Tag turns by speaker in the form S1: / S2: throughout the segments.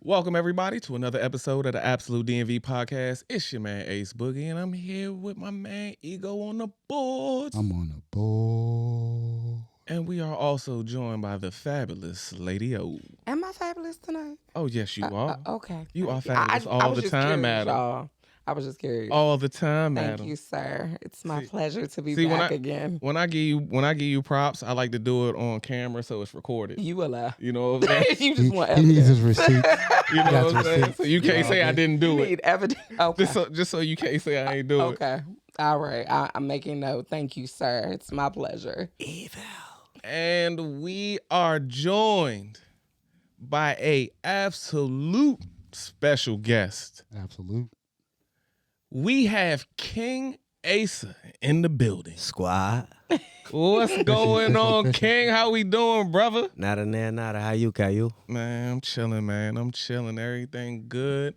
S1: Welcome, everybody, to another episode of the Absolute DMV podcast. It's your man, Ace Boogie, and I'm here with my man, Ego, on the board.
S2: I'm on the board.
S1: And we are also joined by the fabulous Lady O.
S3: Am I fabulous tonight?
S1: Oh, yes, you are.
S3: Okay.
S1: You are
S3: Thank
S1: fabulous
S3: I
S1: all
S3: was
S1: the
S3: just
S1: time,
S3: curious,
S1: madam.
S3: y'all. I was just curious.
S1: All the time, madam.
S3: Thank you, sir. It's my
S1: See-
S3: pleasure to be
S1: see,
S3: back again.
S1: When I give you props, I like to do it on camera so it's recorded.
S3: You allow.
S1: You know what I'm saying?
S3: You just want
S2: He needs
S3: evidence.
S2: his receipt.
S1: You know
S2: Got
S1: what I'm saying?
S2: receipts.
S1: So you can't say I didn't do
S3: You
S1: it.
S3: need evidence. Okay.
S1: Just so you can't say I ain't do it.
S3: Okay. All right. I'm making note. Thank you, sir. It's my pleasure.
S1: And we are joined by a absolute special guest.
S2: Absolute.
S1: We have King ASA in the building.
S4: Squad.
S1: What's going on, King? How we doing, brother?
S4: Nada, nada. How you, Caillou?
S1: Man, I'm chilling, man. I'm chilling. Everything good.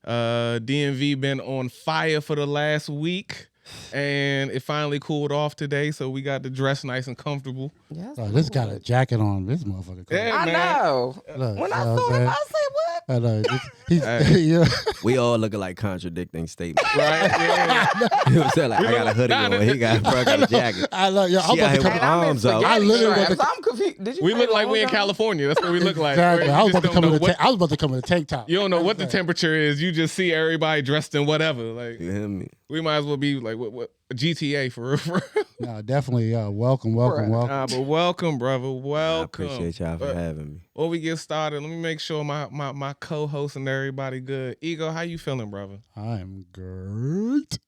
S1: DMV been on fire for the last week. And it finally cooled off today, so we got to dress nice and comfortable.
S3: Yes.
S2: Oh, this got a jacket on. This motherfucker. Cool.
S1: Yeah.
S3: I
S1: man.
S3: know.
S2: Look,
S3: When I
S2: you know
S3: saw
S2: what I'm
S3: him,
S2: saying?
S3: I said, what?
S2: I know. He's,
S1: Hey.
S2: yeah.
S4: We all looking like contradicting statements.
S1: Right? Yeah.
S4: You know what I'm saying? Like, I got a hoodie on. He got a jacket.
S2: I love. Yo, I'm
S4: She out
S2: about to
S4: here
S2: come.
S4: with
S3: And I'm in
S4: arms out.
S2: I literally
S3: spaghetti
S2: want
S3: straps. I'm confused. Did you
S1: We
S3: say
S1: look like we in
S3: long john?
S1: California. That's what we look like.
S2: Exactly.
S1: Where
S2: I
S1: you
S2: was
S1: just
S2: about to
S1: don't
S2: come in
S1: know
S2: a tank. I was about to come in a tank top.
S1: You don't know what the temperature is. You just see everybody dressed in whatever. Like,
S4: You hear me?
S1: we might as well be like what GTA for real. For real.
S2: No, definitely. Welcome.
S3: Bruh.
S1: But welcome, brother.
S4: I
S1: Welcome.
S4: appreciate y'all for having me.
S1: Before we get started, let me make sure my co-host and everybody good. Ego, how you feeling, brother?
S2: I'm great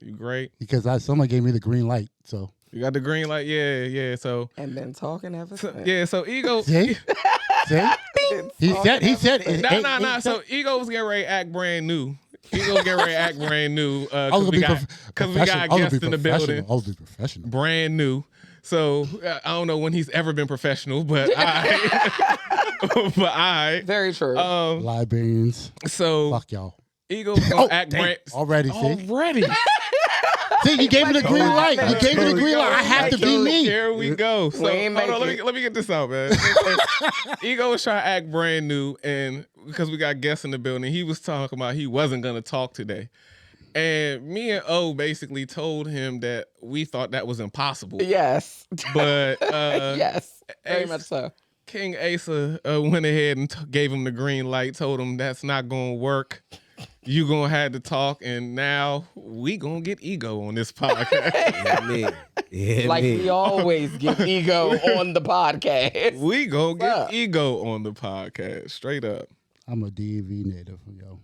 S1: You great?
S2: because someone gave me the green light. So
S1: You got the green light? Yeah. So,
S3: And been talking ever since.
S1: yeah. So Ego.
S2: see, see. He said.
S1: Nah. So Ego was getting ready to act brand new. Ego was getting ready to act brand new
S2: I was
S1: because
S2: gonna
S1: we
S2: be
S1: got a guest in the building.
S2: I was be professional.
S1: Brand new. So I don't know when he's ever been professional, but I.
S3: Very true.
S2: Librarians.
S1: So
S2: Fuck y'all.
S1: Ego was gonna act
S2: damn.
S1: brand
S2: Already. See.
S1: already.
S2: See, you gave me the green light. You gave me the green light. I have to be me.
S1: Here we go. So
S3: We ain't
S1: hold on,
S3: make it.
S1: let me get this out, man. Ego was trying to act brand new, and because we got guests in the building, he was talking about he wasn't gonna talk today. And me and O basically told him that we thought that was impossible.
S3: yes.
S1: But
S3: Yes. Very
S1: Ace-
S3: much so.
S1: King ASA went ahead and gave him the green light, told him that's not gonna work. You gonna have to talk, and now we gonna get Ego on this podcast.
S4: You hear me? You hear
S3: Like
S4: me?
S3: we always get ego on the podcast.
S1: We gonna get
S3: What's up?
S1: Ego on the podcast, straight up.
S2: I'm a DMV native, yo.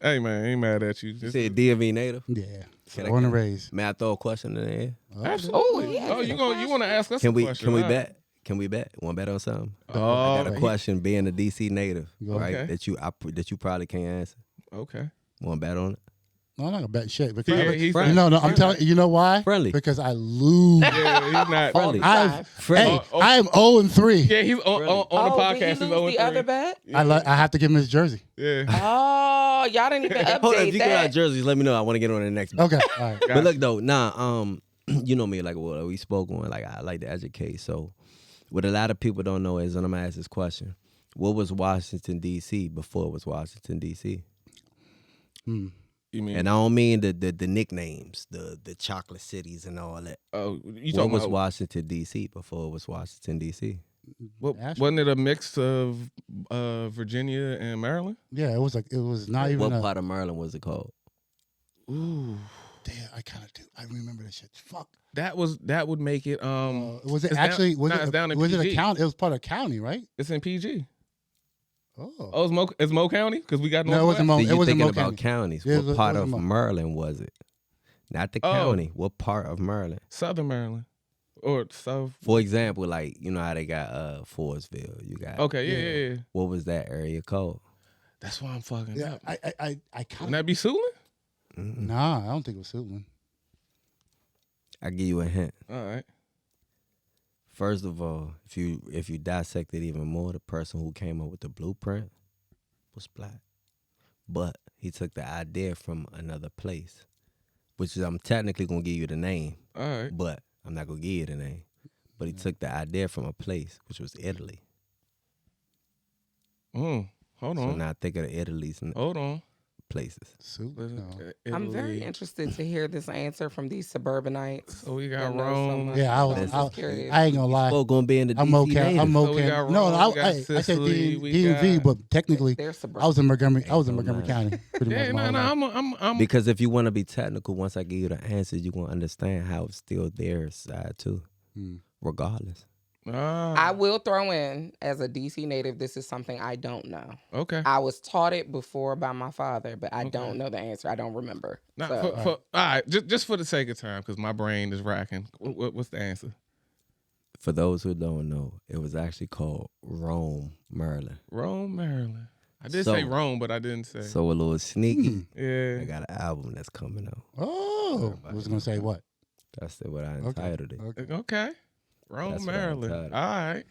S1: Hey man, ain't mad at you.
S4: You
S1: Just,
S4: said DMV native?
S2: Yeah.
S4: Can I
S2: Born and
S4: get-
S2: raised.
S4: May I throw a question in there?
S1: absolutely.
S3: yeah.
S1: Oh, you want to ask us
S4: Can
S1: a
S4: we
S1: question?
S4: can we
S1: huh?
S4: bet? Can we bet? Want to bet on something?
S1: Oh,
S4: I got a question. Being a DC native, right?
S1: Okay.
S4: That you probably can't answer.
S1: okay.
S4: Want to bet on it?
S2: No, I'm not gonna bet shit. Because
S1: Yeah, he's
S2: no, I'm telling you. You know why?
S4: Friendly.
S2: Because I lose.
S1: Yeah, he's not.
S4: Friendly.
S2: Hey, I am 0-3.
S1: Yeah, he's on the podcast.
S3: Did
S1: He's
S3: he lose the
S1: 0-3.
S3: other bet?
S2: I have to give him his jersey.
S1: Yeah.
S3: Oh, y'all didn't even update
S4: Hold on, if you get out
S3: that.
S4: jerseys, let me know. I want to get on the next.
S2: Okay. All right.
S4: But look though, you know me, like well, we spoke on, like I like to educate. So what a lot of people don't know is, and I'm gonna ask this question: what was Washington D.C. before it was Washington D.C.?
S1: You mean?
S4: And I don't mean the nicknames, the chocolate cities and all that.
S1: Oh, you
S4: What
S1: talking
S4: was
S1: about?
S4: Washington D.C. before it was Washington D.C.?
S1: Wasn't it a mix of Virginia and Maryland?
S2: Yeah, it was not even.
S4: What part of Maryland was it called?
S1: Ooh,
S2: Damn, I kind of do. I remember that shit. Fuck.
S1: that would make it.
S2: Was it
S1: it's
S2: actually?
S1: down-
S2: Was
S1: nah,
S2: it?
S1: it's down in
S2: Was it a
S1: PG.
S2: county? It was part of a county, right?
S1: It's in PG.
S2: Oh.
S1: Oh, it's Mo County because we got
S2: No, it wasn't Mo.
S4: See,
S2: It
S4: you
S2: wasn't
S4: thinking
S2: Mo
S4: about
S2: County.
S4: counties.
S2: Yeah,
S4: What
S2: it
S4: part
S2: wasn't
S4: of
S2: Mo.
S4: Maryland was it? Not the
S1: Oh.
S4: county. What part of Maryland?
S1: Southern Maryland or South.
S4: For example, like you know how they got Forestville. You got
S1: Okay, yeah.
S4: What was that area called?
S1: That's why I'm fucking
S2: Yeah,
S1: up.
S2: I kind
S1: Wouldn't
S2: of.
S1: that be Suitland?
S2: Nah, I don't think it was Suitland.
S4: I give you a hint.
S1: All right.
S4: First of all, if you dissect it even more, the person who came up with the blueprint was black, but he took the idea from another place, which is I'm technically gonna give you the name,
S1: All right.
S4: but I'm not gonna give you the name. But he took the idea from a place, which was Italy.
S1: Hold
S4: So
S1: on.
S4: now think of the Italy's and
S1: Hold on.
S4: places.
S2: Soup? No.
S3: I'm very
S1: Italy.
S3: interested to hear this answer from these suburbanites.
S1: So we got
S3: that know so
S1: Rome.
S3: much.
S2: Yeah,
S3: I'm just curious.
S2: I ain't gonna lie.
S4: Oh, gonna be in the
S2: I'm
S4: DC
S2: okay.
S4: native.
S2: I'm
S1: So
S2: okay.
S1: we got
S2: No,
S1: Rome, we got
S2: I said
S1: Sicily, we
S2: DMV,
S1: got-
S2: but technically,
S3: They're
S2: I was in Montgomery. I was in
S4: Ain't no
S2: Montgomery
S4: lie.
S2: County. Pretty
S1: Yeah,
S2: much. my whole life.
S1: I'm
S4: Because if you want to be technical, once I give you the answer, you're gonna understand how it's still their side too, regardless.
S3: I will throw in, as a DC native, this is something I don't know.
S1: okay.
S3: I was taught it before by my father, but I don't know the answer. I don't remember.
S1: Now,
S3: So,
S1: for, all right, just for the sake of time, because my brain is racking. What's the answer?
S4: For those who don't know, it was actually called Rome, Maryland.
S1: Rome, Maryland. I did
S4: So-
S1: say Rome, but I didn't say.
S4: So a little sneaky.
S1: yeah.
S4: I got an album that's coming out.
S2: Oh, I was gonna say what?
S4: That's what I entitled it.
S2: Okay.
S1: Okay. Rome,
S4: That's what I
S1: Maryland.
S4: entitled.
S1: All right.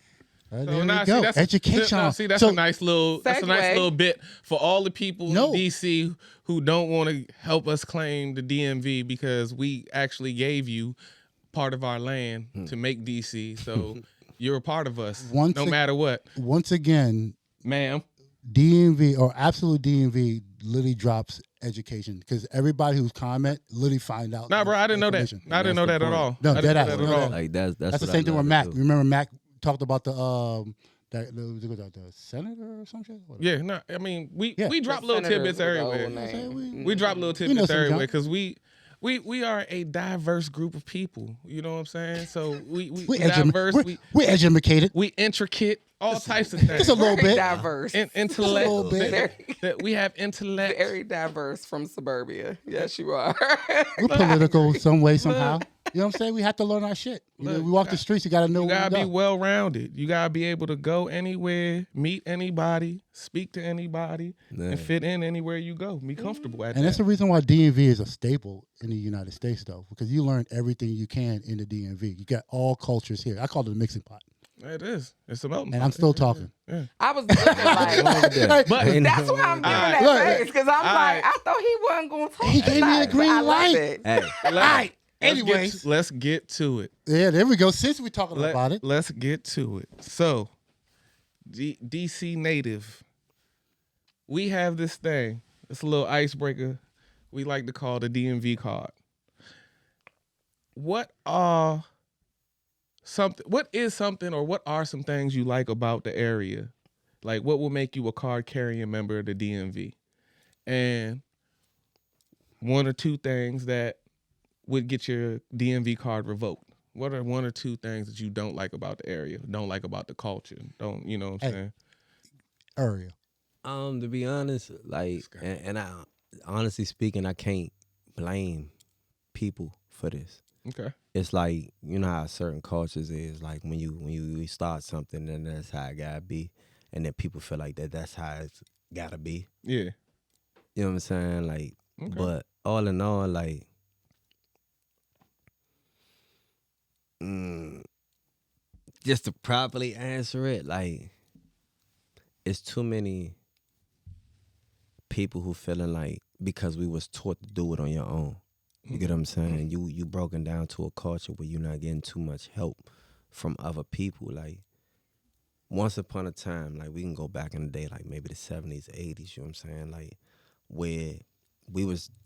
S2: There
S1: So
S2: we
S1: now,
S2: go.
S1: that's
S2: Education.
S1: that's
S2: So-
S1: a nice little
S3: Segue.
S1: bit for all the people
S2: No.
S1: in DC who don't want to help us claim the DMV because we actually gave you part of our land to make DC. So you're a part of us,
S2: Once
S1: no
S2: ag-
S1: matter what,
S2: Once again,
S1: ma'am.
S2: DMV or absolute DMV literally drops education because everybody who's comment literally find out.
S1: Nah, bro, I didn't know that.
S2: information.
S1: I didn't know
S4: That's
S1: that
S4: the
S1: at all.
S4: point.
S2: No,
S1: I didn't
S2: dead
S1: know
S2: ass,
S1: that
S2: no
S1: at all.
S2: doubt.
S4: Like that's
S2: That's the
S4: what
S2: same
S4: I
S2: thing with
S4: love
S2: Mac.
S4: to do.
S2: Remember Mac talked about the senator or some shit. Whatever.
S1: Yeah, no, I mean we
S2: Yeah.
S1: drop little tidbits everywhere. We drop little
S2: We know
S1: tidbits
S2: some
S1: everywhere
S2: junk.
S1: because we are a diverse group of people. You know what I'm saying? So we
S2: We're
S1: diverse.
S2: We're educated.
S1: We intricate, all types of things.
S2: Just a little
S3: very
S2: bit.
S3: diverse.
S1: Intellect.
S2: little bit.
S1: That we have intellect.
S3: Very diverse from suburbia. Yes, you are.
S2: We're political some way, somehow. You know what I'm saying? We have to learn our shit. You know,
S1: Look,
S2: we walk the streets, you gotta know
S1: You
S2: where
S1: gotta
S2: we
S1: be
S2: go.
S1: well rounded. You gotta be able to go anywhere, meet anybody, speak to anybody,
S4: Yeah.
S1: and fit in anywhere you go. Be comfortable at
S2: And that's
S1: that.
S2: the reason why DMV is a staple in the United States, though, because you learn everything you can in the DMV. You got all cultures here. I call it a mixing pot.
S1: It is. It's a melting
S2: And
S1: pot.
S2: I'm still talking.
S3: I was looking like,
S1: But
S3: that's why I'm giving that
S2: Look,
S3: face, because I'm
S1: alright.
S3: like, I thought he wasn't going to talk.
S2: He gave me
S3: tonight,
S2: a green
S3: but I love
S2: light.
S3: it.
S4: Hey,
S1: Anyways, let's get to it.
S2: Yeah, there we go. Since we're talking about it,
S1: Let's get to it. So, DC native, we have this thing. It's a little icebreaker. We like to call the DMV card. What is something or what are some things you like about the area? Like what will make you a card carrying member of the DMV? And one or two things that would get your DMV card revoked. What are one or two things that you don't like about the area? Don't like about the culture? Don't you know what I'm saying?
S2: area.
S4: to be honest, like, and I honestly speaking, I can't blame people for this.
S1: Okay.
S4: It's like, you know how certain cultures is like when you start something, then that's how it gotta be, and then people feel like that's how it's gotta be.
S1: Yeah.
S4: You know what I'm saying? Like,
S1: Okay.
S4: but all in all, like, just to properly answer it, like, it's too many people who feeling like because we was taught to do it on your own. You get what I'm saying? You broken down to a culture where you're not getting too much help from other people. Like, once upon a time, like, we can go back in the day, like maybe the 70s, 80s, you know what I'm saying? Like, where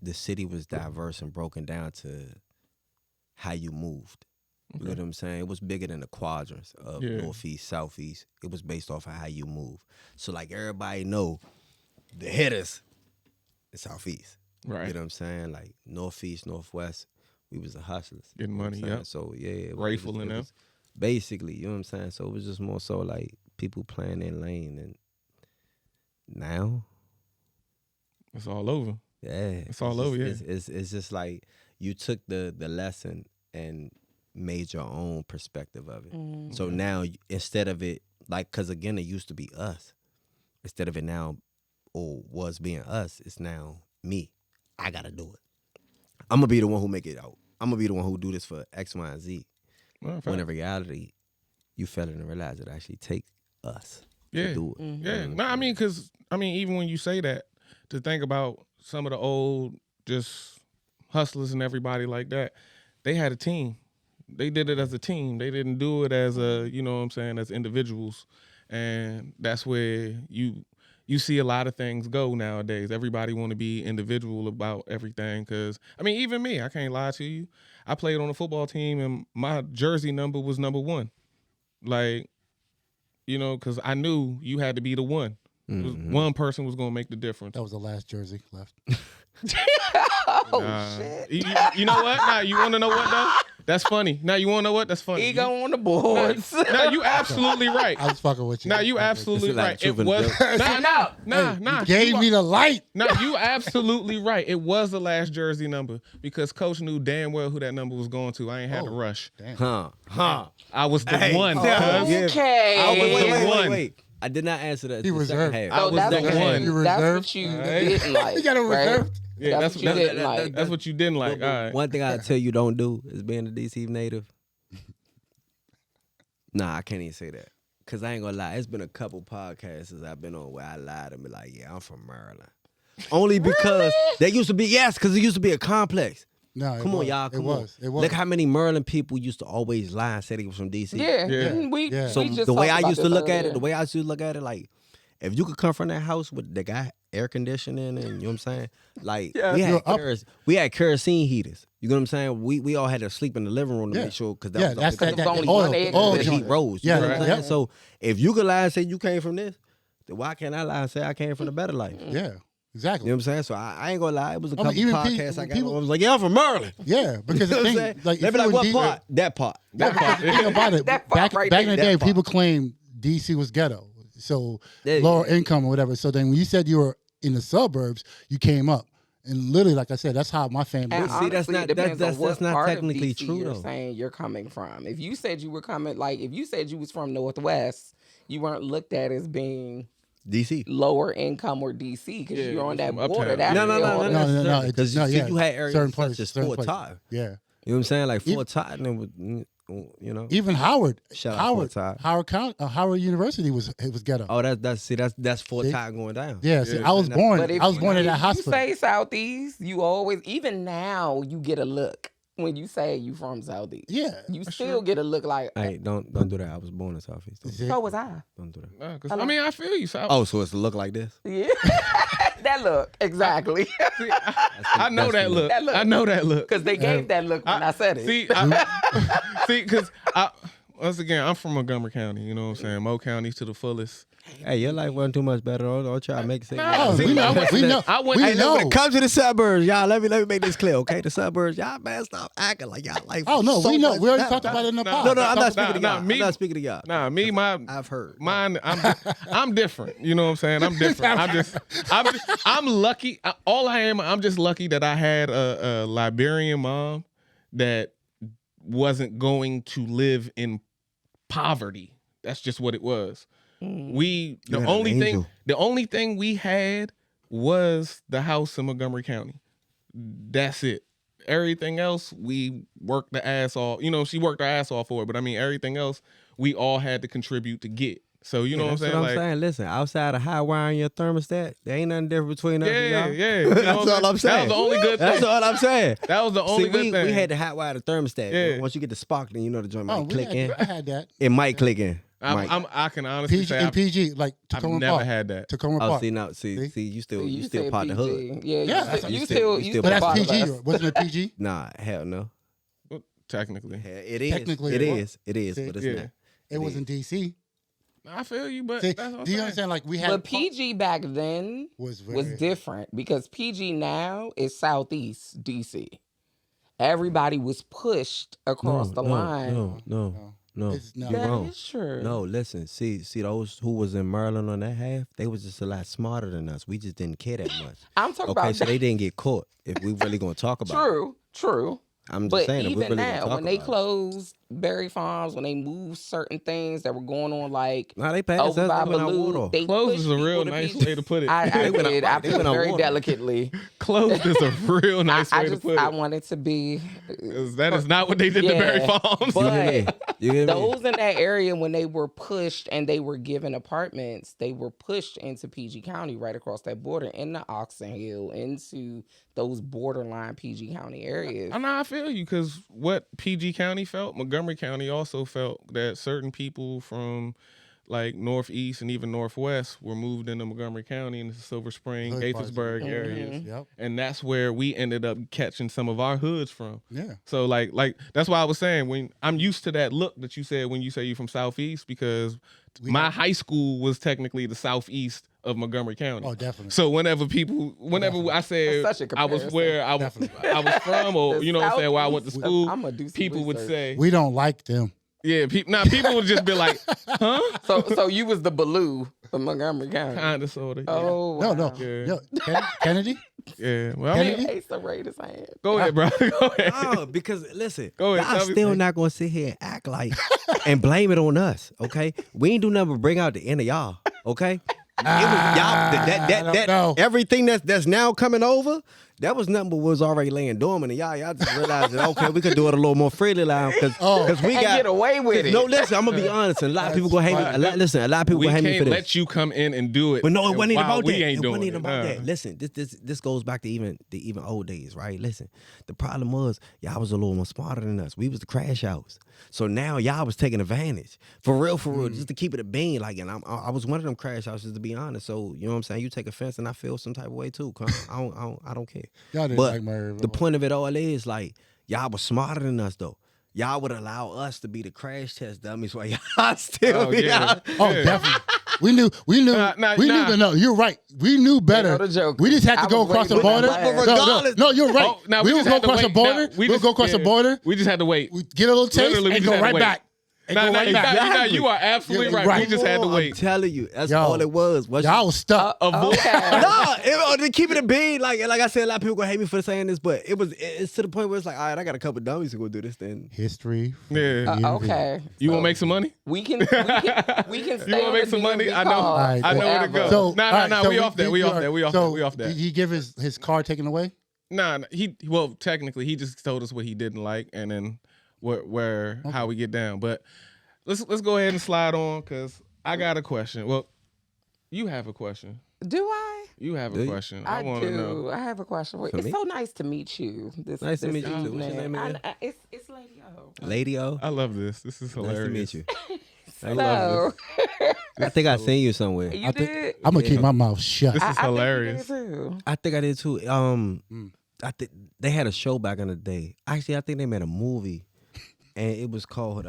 S4: the city was diverse and broken down to how you moved. You know what I'm saying? It was bigger than the quadrants of northeast, southeast. It was based off of how you move. So, like, everybody know the hitters is southeast.
S1: Right.
S4: You know what I'm saying? Like, northeast, northwest, we was the hustlers.
S1: Getting
S4: You know what
S1: money,
S4: I'm saying?
S1: yep.
S4: So, yeah.
S1: Rifle in them.
S4: Basically, you know what I'm saying? So, it was just more so, like, people playing their lane. And now,
S1: It's all over.
S4: yeah.
S1: It's all over, yeah.
S4: It's just like you took the lesson and made your own perspective of it. So now, instead of it, like, because again, it used to be us. Instead of it now, or was being us, it's now me. I got to do it. I'm going to be the one who make it out. I'm going to be the one who do this for X, Y, and Z.
S1: Well,
S4: When in reality, you fell in and realized it actually take us
S1: Yeah.
S4: to do it.
S1: Yeah. No, I mean, because, even when you say that, to think about some of the old just hustlers and everybody like that, they had a team. They did it as a team. They didn't do it as a, you know what I'm saying, as individuals. And that's where you you see a lot of things go nowadays. Everybody want to be individual about everything. Because, I mean, even me, I can't lie to you. I played on a football team and my jersey number was number 1. Like, you know, because I knew you had to be the one. One person was going to make the difference.
S2: That was the last jersey left.
S3: Shit.
S1: You know what? Now, you want to know what, though? That's funny. Now, you want to know what? That's funny.
S3: Ego on the boards.
S1: Now, you absolutely right.
S2: I was fucking with you.
S1: Now, you absolutely
S4: This is like
S1: right. It
S4: Truth and
S1: was.
S4: Joke.
S1: Nah.
S2: You gave me the light.
S1: No, you absolutely right. It was the last jersey number because Coach knew damn well who that number was going to. I ain't had to rush.
S2: Damn.
S1: I was the one.
S4: Oh,
S1: cuz.
S4: yeah.
S3: Okay.
S1: I was the one.
S4: Wait. I did not answer that.
S2: He
S4: the
S2: reserved.
S4: second half.
S1: I
S3: So
S1: was
S3: that's
S1: the
S3: what
S1: one.
S2: You
S3: That's
S2: reserved?
S3: what you didn't like.
S2: You got a
S3: right?
S2: reserve?
S1: Yeah,
S3: That's what you didn't like.
S1: That's what you didn't like. All right.
S4: One thing I tell you don't do is being a DC native. Nah, I can't even say that. Cause I ain't gonna lie, it's been a couple podcasts I've been on where I lied and be like, yeah, I'm from Maryland. Only because they used to be, because it used to be a complex.
S2: No, it
S4: Come on,
S2: was.
S4: y'all. Come on.
S2: It was.
S4: Look how many Maryland people used to always lie and say they was from DC.
S3: Yeah.
S1: Yeah.
S3: We,
S2: Yeah.
S4: So
S3: we just
S4: the way
S3: talked
S4: I
S3: about
S4: used to
S3: this
S4: look at
S3: earlier.
S4: it, the way I used to look at it, like, if you could come from that house with the guy air conditioning and you know what I'm saying, like we had kerosene heaters. You know what I'm saying? We all had to sleep in the living room to
S2: Yeah.
S4: make sure because
S2: Yeah,
S4: that was
S2: that's
S4: the,
S2: that
S3: only
S2: oil.
S3: one egg
S2: The oil
S3: that
S4: the
S2: joint.
S4: heat rose. You
S2: Yeah,
S4: know what I'm
S2: yeah.
S4: saying? So if you could lie and say you came from this, then why can't I lie and say I came from a better life?
S2: Yeah, exactly.
S4: You know what I'm saying? So I ain't gonna lie. It was a
S2: I mean,
S4: couple
S2: even
S4: podcasts I got.
S2: people-
S4: I was like, yeah, I'm from Maryland.
S2: Yeah, because
S4: You know
S2: the
S4: what I'm
S2: thing,
S4: saying?
S2: like,
S4: They
S2: if
S4: be
S2: you
S4: like, what
S2: in
S4: part? That part.
S2: No, because the thing about it,
S3: That part
S2: back
S3: right
S2: back in
S3: there.
S2: the day,
S4: That part.
S2: people claimed DC was ghetto, so
S4: Yeah.
S2: lower income or whatever. So then when you said you were in the suburbs, you came up, and literally, like I said, that's how my family.
S3: And
S2: is.
S4: see, that's
S3: honestly,
S4: not-
S3: it depends
S4: that's
S3: on what
S4: not
S3: part of
S4: technically
S3: DC
S4: true,
S3: you're
S4: though.
S3: saying you're coming from. If you said you were coming, like if you said you was from Northwest, you weren't looked at as being
S4: DC.
S3: lower income or DC because
S1: Yeah,
S3: you're on
S1: you're
S3: that
S1: from uptown.
S3: border. That's
S4: No.
S2: No,
S4: Because
S2: no, yeah.
S4: you had areas
S2: Certain
S4: such
S2: places,
S4: as
S2: certain
S4: Fort
S2: places.
S4: Todd.
S2: Yeah,
S4: You know what I'm saying? Like
S2: Even-
S4: Fort Todd, and you know.
S2: even Howard,
S4: Shout out
S2: Howard,
S4: Fort Todd.
S2: Howard County, Howard University was ghetto.
S4: Oh, that's Fort
S2: See?
S4: Todd going down.
S2: Yeah, see,
S1: Yeah.
S2: I was born.
S3: But if
S2: I was
S3: you-
S2: born in
S3: if
S2: that hospital.
S3: You say Southeast, you always, even now, you get a look when you say you from Southeast.
S2: Yeah,
S3: You still get a look like,
S4: Hey, don't do that. I was born in Southeast.
S3: so was I.
S4: Don't do that.
S1: Nah, 'cause, I mean, I feel you. So
S4: Oh, so it's a look like this?
S3: Yeah. That look, exactly.
S1: I know that look.
S3: That look.
S1: I know that look.
S3: Because they gave that look when I said it.
S1: See, because once again, I'm from Montgomery County. You know what I'm saying? Mo County to the fullest.
S4: Hey, your life wasn't too much better. Don't try to make it seem.
S1: Nah,
S2: Oh,
S1: see,
S2: we know.
S1: I went-
S2: We know.
S1: I went-
S2: We
S1: Hey,
S2: know.
S4: When it comes to the suburbs, y'all, let me make this clear, okay? The suburbs, y'all, man, stop acting like y'all like.
S2: Oh no,
S4: so
S2: we know.
S4: much
S2: We already
S4: better.
S2: talked about it in the
S1: Nah,
S2: pod.
S4: No, I'm not
S1: Nah,
S4: speaking to
S1: nah,
S4: y'all.
S1: me-
S4: I'm not speaking to y'all.
S1: Nah, me,
S4: I've heard.
S1: mine. I'm different. You know what I'm saying? I'm different. I'm lucky. All I am, I'm just lucky that I had a Liberian mom that wasn't going to live in poverty. That's just what it was.
S4: You had an angel.
S1: The only thing we had was the house in Montgomery County. That's it. Everything else, we worked the ass off. You know, she worked her ass off for it, but I mean, everything else, we all had to contribute to get. So you know what I'm
S4: That's
S1: saying?
S4: what I'm saying. Listen, outside of high wire and your thermostat, there ain't nothing different between us and
S1: Yeah,
S4: y'all.
S1: yeah. You know
S4: That's
S1: what
S4: all I'm saying.
S1: That was the only good
S4: That's
S1: thing.
S4: all I'm saying.
S1: That was the only
S4: See,
S1: good thing.
S4: we had the hot wire, the thermostat.
S1: Yeah.
S4: Once you get the spark, then you know the joint might
S2: Oh,
S4: click in.
S2: I had that.
S4: It might click in. Might.
S1: I can honestly
S2: PG
S1: say
S2: and PG, like
S1: I've
S2: Tacoma
S1: never
S2: Park.
S1: had that.
S2: Tacoma
S4: Oh,
S2: Park.
S4: see now, see, you still
S3: said
S4: part the hood.
S3: PG. Yeah,
S2: Yeah,
S3: you
S4: you
S3: still
S4: still
S2: But that's
S3: part of
S2: PG.
S3: us.
S2: Wasn't it PG?
S4: Nah, hell no.
S1: Well, technically,
S4: Hell, it is.
S2: Technically,
S4: it
S2: it was.
S4: is. It is,
S2: See?
S4: but it's
S1: Yeah.
S4: not.
S2: It was in DC.
S1: I feel you, but
S2: See,
S1: that's what I'm
S2: do you
S1: saying.
S2: understand? Like we had
S3: But PG back then
S2: was
S3: was
S2: very
S3: different because PG now is Southeast DC. Everybody was pushed across the line.
S4: No,
S2: It's not.
S4: you're
S3: That
S4: wrong.
S3: is true.
S4: No, listen. See, those who was in Maryland on that half, they was just a lot smarter than us. We just didn't care that much.
S3: I'm talking
S4: Okay,
S3: about
S4: so they didn't get caught. If we really gonna talk about it.
S3: True.
S4: I'm just
S3: But
S4: saying, if we
S3: even
S4: really gonna
S3: now,
S4: talk
S3: when they
S4: about it.
S3: closed Berry Farms, when they moved certain things that were going on, like
S4: Nah, they passed
S3: over
S4: us.
S3: by
S4: They went out
S3: Baloo,
S4: water.
S3: they
S1: Closed
S3: pushed
S1: is a real
S3: people to
S1: nice
S3: PG.
S1: way to put it.
S3: I
S4: They went out-
S3: did. I
S4: they
S3: put it
S4: went out
S3: very
S4: water.
S3: delicately.
S1: Closed is a real nice
S3: I
S1: way to put
S3: I
S1: it.
S3: wanted to be
S1: 'Cause that is not what they did to
S3: Yeah,
S1: Berry Farms.
S3: but
S4: You hear me?
S3: those in that area, when they were pushed and they were given apartments, they were pushed into PG County right across that border, into Oxon Hill, into those borderline PG County areas.
S1: I know I feel you because what PG County felt, Montgomery County also felt that certain people from like Northeast and even Northwest were moved into Montgomery County into Silver Spring,
S2: Hood parts.
S1: Gaithersburg
S3: Mhm.
S1: areas.
S2: Yep.
S1: And that's where we ended up catching some of our hoods from.
S2: Yeah.
S1: So like that's why I was saying when I'm used to that look that you said when you say you're from Southeast, because my high school was technically the Southeast of Montgomery County.
S2: Oh, definitely.
S1: So whenever I said
S3: That's such a
S1: I was
S3: comparison.
S1: where I was from, or
S3: The
S1: you know what I'm saying, where I went to
S3: Southeast,
S1: school,
S3: I'ma do some
S1: people would
S3: research.
S1: say,
S2: We don't like them.
S1: yeah, people would just be like, huh?
S3: So you was the Baloo of Montgomery County.
S1: Kind of, sort of.
S3: Oh,
S2: No,
S3: wow.
S2: no.
S1: Yeah.
S2: Yo, Kennedy?
S1: Yeah. Well, I mean,
S2: Kennedy?
S3: Asa raised his hand.
S1: go ahead, bro. Go ahead.
S4: No, because listen,
S1: Go ahead,
S4: y'all
S1: tell me.
S4: still not gonna sit here and act like and blame it on us, okay? We ain't do nothing but bring out the end of y'all, okay? It was y'all
S2: I don't know.
S4: everything that's now coming over. That was nothing but was already laying dormant, and y'all just realized that okay, we could do it a little more freely now because we
S3: And
S4: got
S3: get away with it.
S4: No, listen, I'm gonna be honest. And a lot of people gonna hate me. A lot of people
S1: We
S4: gonna hate me
S1: can't
S4: for this.
S1: let you come in and do it.
S4: But no, it wasn't even
S1: while
S4: about
S1: we
S4: that.
S1: ain't
S4: It
S1: doing
S4: wasn't even about
S1: Nah.
S4: that. Listen, this goes back to even old days, right? Listen, the problem was y'all was a little more smarter than us. We was the crash outs. So now y'all was taking advantage. For real, just to keep it a bean. Like, and I was one of them crash outs, just to be honest. So, you know what I'm saying? You take offense and I feel some type of way too. I don't care.
S2: Y'all didn't
S4: But
S2: like my
S4: the point of it all is like y'all was smarter than us though. Y'all would allow us to be the crash test dummies while y'all still
S1: Oh,
S4: be
S1: yeah.
S4: out.
S2: Oh,
S1: Yeah.
S2: definitely. We knew
S1: Nah.
S2: to know. You're right. We knew better.
S3: know the joke.
S2: We just had
S3: I
S2: to go
S3: was
S2: across the
S3: waiting for
S2: border.
S3: that
S4: But
S3: last.
S4: regardless-
S2: No, you're right.
S1: Oh, now
S2: we would
S1: just
S2: go
S1: had to
S2: across the
S1: wait.
S2: border.
S1: Now,
S2: We'll go across the border.
S1: We just had to wait.
S2: We get a little taste
S1: Literally, we
S2: and
S1: just
S2: go
S1: had to
S2: right
S1: wait.
S2: back. And
S1: Nah,
S2: go right back.
S1: exactly. You are absolutely
S2: Yeah,
S1: right.
S2: right.
S1: We just had to
S4: I'm
S1: wait.
S4: telling you, that's
S2: Yo.
S4: all it was.
S2: Y'all was stuck.
S3: Okay.
S4: Nah, to keep it a bean, like I said, a lot of people gonna hate me for saying this, but it's to the point where it's like, all right, I got a couple dummies who go do this. Then
S2: History.
S1: Yeah.
S3: Okay.
S1: You
S3: So
S1: want to make some money?
S3: We can stay
S1: You
S3: on
S1: wanna make
S3: the
S1: some money?
S3: DMV
S1: I know.
S3: call
S2: Alright,
S1: I know where to
S3: forever.
S1: go.
S2: So,
S1: Nah,
S2: all right, so
S1: we off that. We off that. We off that. We off that.
S2: Did he give his car taken away?
S1: Nah, well, technically, he just told us what he didn't like, and then where how we get down. But let's go ahead and slide on because I got a question. Well, you have a question.
S3: Do I?
S1: You have
S4: Do
S1: a
S4: you?
S1: question.
S3: I
S1: want to
S3: do.
S1: know.
S3: I have a question.
S4: For
S3: It's
S4: me?
S3: so nice to meet you.
S4: Nice to meet you, too. What's your
S3: evening.
S4: name again?
S3: It's Lady O.
S4: Lady O,
S1: I love this. This is hilarious.
S4: nice to meet you.
S1: I love
S3: So
S4: I think I seen you somewhere.
S3: you did.
S2: I'm gonna keep my mouth shut.
S1: This is
S3: I
S1: hilarious.
S3: think you did too.
S4: I think I did too. I think they had a show back in the day. Actually, I think they made a movie, and it was called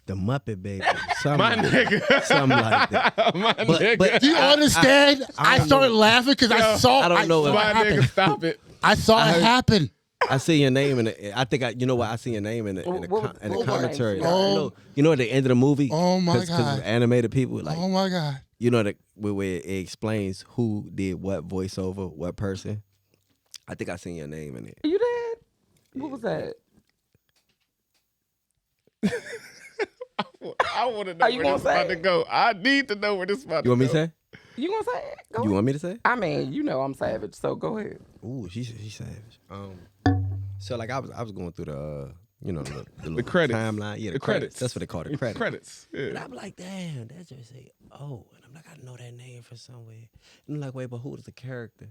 S4: The Muppet Baby.
S1: My nigga.
S4: Something like that.
S1: My
S4: But-
S1: nigga.
S2: Do you understand? I
S4: don't
S2: started
S4: know.
S2: laughing because I saw.
S4: I don't know
S2: saw
S4: if-
S1: My
S2: it happen.
S1: nigga, stop it.
S2: I saw it happen.
S4: I see your name in the. I think I. You know what? I see your name in the
S3: What was
S4: in
S3: your
S4: the commentary.
S3: name?
S4: You know at the end of the movie.
S2: Oh, my
S4: 'cause
S2: God.
S4: it's animated people like
S2: Oh my God.
S4: you know that where it explains who did what voiceover, what person. I think I seen your name in it.
S3: You did? What was that?
S1: I want to know
S3: Are you
S1: where
S3: gonna
S1: this about
S3: say
S1: to
S3: it?
S1: go. I need to know where this about
S4: You want
S1: to
S4: me
S1: go.
S4: to say?
S3: You gonna say it? Go
S4: You
S3: ahead.
S4: want me to say?
S3: I mean, you know I'm savage, so go ahead.
S4: Ooh, she's savage. So like I was going through the you know the little
S1: credits.
S4: timeline. Yeah,
S1: The credits.
S4: That's what they call it, credits.
S1: Credits.
S4: And
S1: Yeah.
S4: I'm like, damn, that's just say, oh, and I'm like, I know that name from somewhere. And I'm like, wait, but who's the character?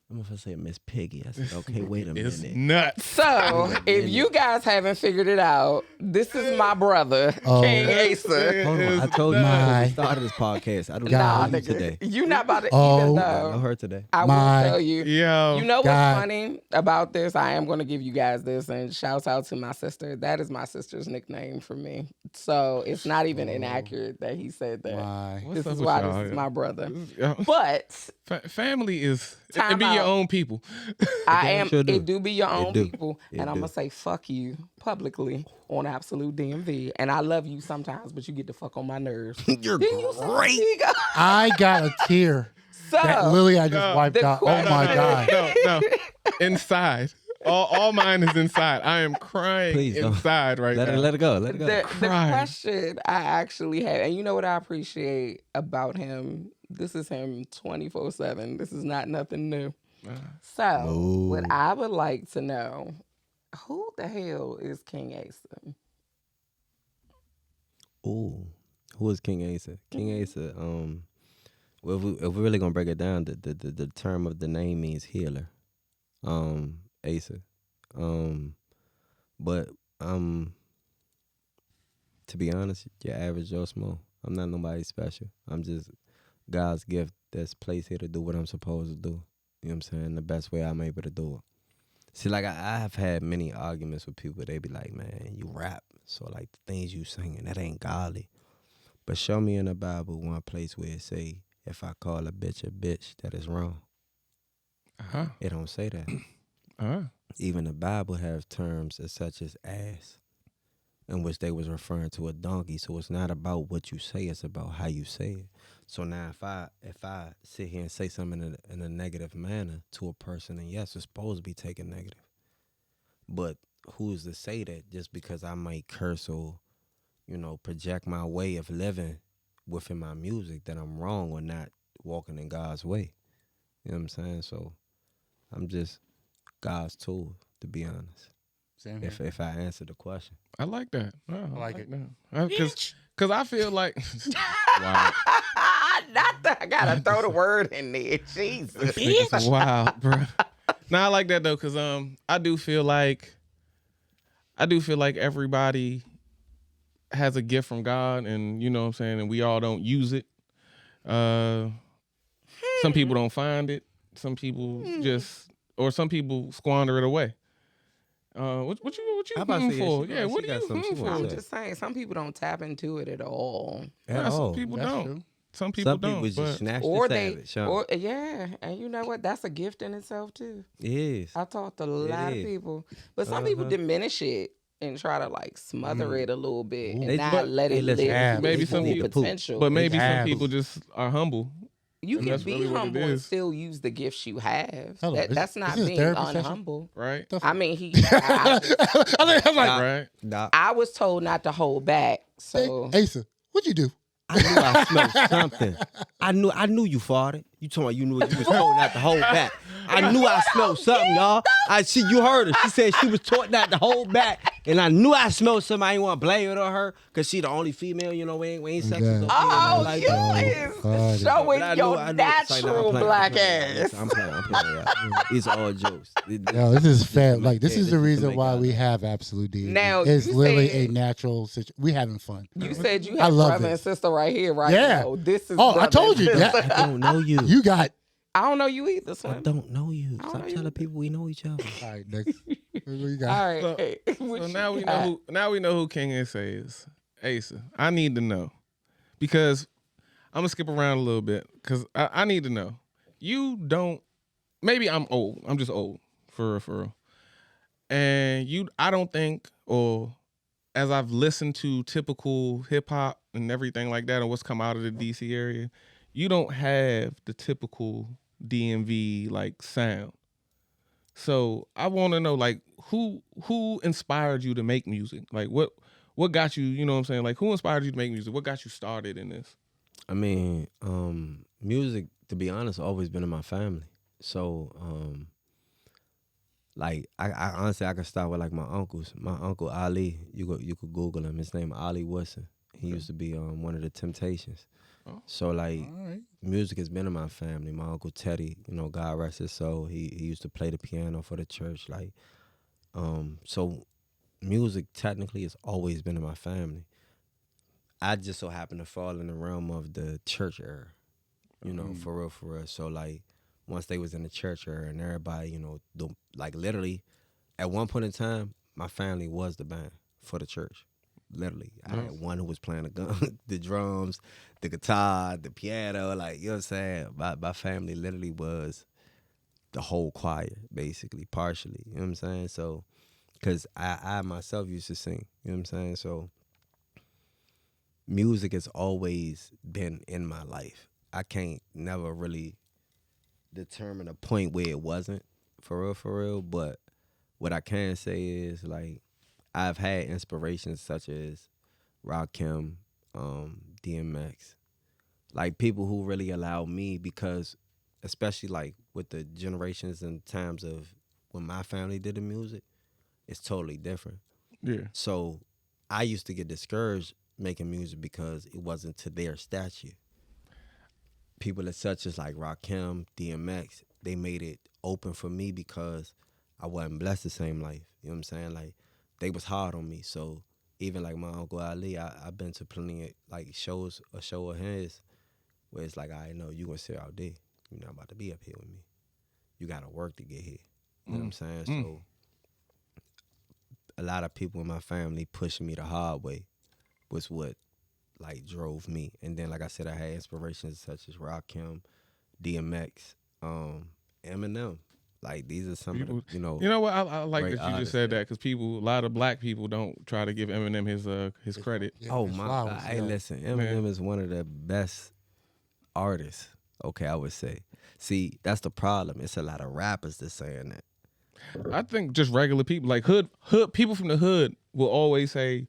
S4: I'm gonna say Miss Piggy. I said, okay, wait a
S1: It's
S4: minute.
S1: nuts.
S3: So, if you guys haven't figured it out, this is my brother,
S2: Oh.
S3: King Asa.
S4: Hold on, I
S1: It's
S4: told you
S2: My
S4: at the start of this podcast. I don't
S2: God.
S4: know
S3: Nah,
S4: you today.
S3: nigga, you not about to
S2: Oh.
S3: even
S4: I know
S3: know.
S4: her today.
S3: I will
S2: My
S3: tell you.
S1: Yo.
S3: You know what's
S2: God.
S3: funny about this? I am going to give you guys this, and shouts out to my sister. That is my sister's nickname for me. So it's not even inaccurate that he said that.
S2: My.
S1: What's
S3: This
S1: up
S3: is
S1: with
S3: why
S1: y'all?
S3: this is my brother.
S1: Yeah.
S3: But
S1: Family is
S3: Time
S1: it be your
S3: out.
S1: own people.
S3: I
S4: damn
S3: am.
S4: sure do.
S3: It do be your own
S4: do.
S3: people,
S4: It
S3: and I'm
S4: do.
S3: gonna say fuck you publicly on absolute DMV. And I love you sometimes, but you get the fuck on my nerves.
S4: You're
S3: Didn't you say
S4: great.
S3: there you go?
S2: I got a tear that
S3: So
S2: Lily I just
S1: No,
S2: wiped
S3: the
S2: out. Oh my
S3: question-
S2: God.
S1: No. Inside. All mine is inside. I am crying
S4: Please don't.
S1: inside right
S4: Let
S1: now.
S4: it go. Let it go.
S3: the
S1: Crying.
S3: question I actually had, and you know what I appreciate about him? This is him 24/7. This is not nothing new. So,
S4: No.
S3: what I would like to know, who the hell is King Asa?
S4: Ooh, who is King Asa? King Asa. Well, if we're really gonna break it down, the term of the name means healer. Asa. But To be honest, your average Joe Smo. I'm not nobody special. I'm just God's gift that's placed here to do what I'm supposed to do. You know what I'm saying? The best way I'm able to do it. See, like I have had many arguments with people. They be like, man, you rap. So like the things you singing, that ain't godly. But show me in the Bible one place where it say, if I call a bitch, that is wrong.
S1: Uh-huh.
S4: It don't say that.
S1: Uh-huh.
S4: Even the Bible has terms as such as ass, in which they was referring to a donkey. So it's not about what you say, it's about how you say it. So now if I sit here and say something in a negative manner to a person, then yes, it's supposed to be taken negative. But who's to say that just because I might curse or, project my way of living within my music that I'm wrong or not walking in God's way? You know what I'm saying? So I'm just God's tool, to be honest.
S2: Same here.
S4: If I answer the question.
S1: I like that. I
S2: like it.
S1: Because I feel like, wow.
S3: Not that I gotta throw the word in there. Jesus.
S1: It's wild, bro. Nah, I like that though, because I do feel like everybody has a gift from God, and you know what I'm saying, and we all don't use it. Some people don't find it. Some people some people squander it away. What you
S4: How about
S1: hooting
S4: say,
S1: for?
S4: she
S1: Yeah,
S4: got-
S1: what
S4: she
S1: are you
S4: got something she
S1: hooting
S4: wanna
S1: for?
S3: I'm
S4: say.
S3: just saying, some people don't tap into it at all.
S1: Nah, some
S4: all.
S1: people
S2: That's
S1: don't.
S2: true.
S1: Some people
S4: Some
S1: don't.
S4: people just
S1: but
S4: snatch
S3: Or
S4: the
S3: they,
S4: savage. Huh?
S3: or yeah, and you know what? That's a gift in itself too.
S4: It is.
S3: I talked to a lot of
S4: is.
S3: people, but some people diminish it and try to like smother it a little bit
S2: Ooh.
S3: and
S4: They-
S3: not
S4: but-
S3: let
S4: hey,
S3: it
S4: listen,
S3: live
S1: maybe
S3: its
S1: some
S3: full
S1: people-
S3: potential.
S1: but maybe some
S2: have-
S1: people just are humble.
S3: You
S1: and
S3: can
S1: that's
S3: be
S1: really what it
S3: humble and
S1: is.
S3: still use the gifts you have.
S2: Hello,
S3: That's
S2: is
S3: not
S2: this a
S3: being
S2: therapy session?
S3: unhumble.
S1: Right?
S3: I mean,
S2: I think I'm like,
S1: Right.
S4: Nah,
S3: I was told not to hold back, so
S2: Asa, what'd you do?
S4: I knew I smelled something. I knew you farted. You told me you knew you was told not to hold back. I knew I smelled something, y'all. You heard her. She said she was taught not to hold back, and I knew I smelled something. I ain't want to blame it on her because she the only female. We ain't sexist.
S2: Yeah.
S4: over here,
S3: oh,
S4: like
S3: you
S4: that.
S3: is
S2: God.
S3: showing
S4: But I
S3: your
S4: knew- it's like, nah, I'm
S3: natural
S4: playing,
S3: black
S4: I'm playing.
S3: ass.
S4: I'm playing. Yeah. These are all jokes.
S2: Yo, this is fab. Like this
S4: Yeah,
S2: is the
S4: to
S2: reason
S4: make
S2: why
S4: y'all
S2: we
S4: laugh.
S2: have Absolute D.
S3: Now,
S2: It's
S3: you
S2: literally
S3: said-
S2: a natural situation. We having fun.
S3: You said you
S2: I
S3: had
S2: love
S3: brother and
S2: this.
S3: sister right here, right?
S2: Yeah.
S3: now. This is.
S2: Oh, I
S3: brother
S2: told
S3: and
S2: you.
S3: sister.
S2: Yeah.
S4: I don't know you.
S2: You got.
S3: I don't know you either,
S4: I
S3: Slim.
S4: don't know you.
S3: don't
S4: Stop
S3: know you.
S4: telling people we know each other.
S2: All right, next. What you got?
S3: All right.
S1: So-
S3: hey, what
S1: So
S3: you
S1: now we
S3: got?
S1: know who King ASA is. Asa. I need to know. Because I'm gonna skip around a little bit because I need to know. You don't. Maybe I'm old. I'm just old for real. And I don't think, or as I've listened to typical hip hop and everything like that, and what's come out of the DC area, you don't have the typical DMV like sound. So I want to know, like, who inspired you to make music? Like, what got you? You know what I'm saying? Like, who inspired you to make music? What got you started in this?
S4: I mean, music, to be honest, always been in my family. So, like, I honestly, I can start with like my uncles. My uncle Ali, you could Google him. His name Ali Woodson. He used to be one of the Temptations.
S1: Oh.
S4: So like,
S2: All right.
S4: music has been in my family. My uncle Teddy, God rest his soul. He used to play the piano for the church. Like, so music technically has always been in my family. I just so happened to fall in the realm of the church era, for real. So like, once they was in the church era and everybody, like literally, at one point in time, my family was the band for the church. Literally, I had one who was playing the gun, the drums, the guitar, the piano. Like, you know what I'm saying? My family literally was the whole choir, basically, partially. You know what I'm saying? So, because I myself used to sing. You know what I'm saying? So, music has always been in my life. I can't never really determine a point where it wasn't, for real. But what I can say is, like, I've had inspirations such as Rakim, DMX, like people who really allowed me, because especially like with the generations and times of when my family did the music, it's totally different.
S1: Yeah.
S4: So I used to get discouraged making music because it wasn't to their stature. People as such as like Rakim, DMX, they made it open for me because I wasn't blessed the same life. You know what I'm saying? Like, they was hard on me. So even like my Uncle Ali, I've been to plenty of like shows, a show of his where it's like, I know you gonna sit out there. You're not about to be up here with me. You gotta work to get here. You know what I'm saying? So a lot of people in my family pushing me the hard way was what like drove me. And then like I said, I had inspirations such as Rakim, DMX, Eminem. Like these are some of the,
S1: You know what? I like
S4: great
S1: that you just
S4: artists,
S1: said
S4: yeah.
S1: that because a lot of black people don't try to give Eminem his credit.
S2: Yeah,
S4: Oh
S2: his
S4: my
S2: flowers,
S4: God. Hey,
S2: yeah.
S4: listen, Eminem is one of the best artists. Okay, I would say. See, that's the problem. It's a lot of rappers that's saying that.
S1: I think just regular people, like hood people from the hood, will always say,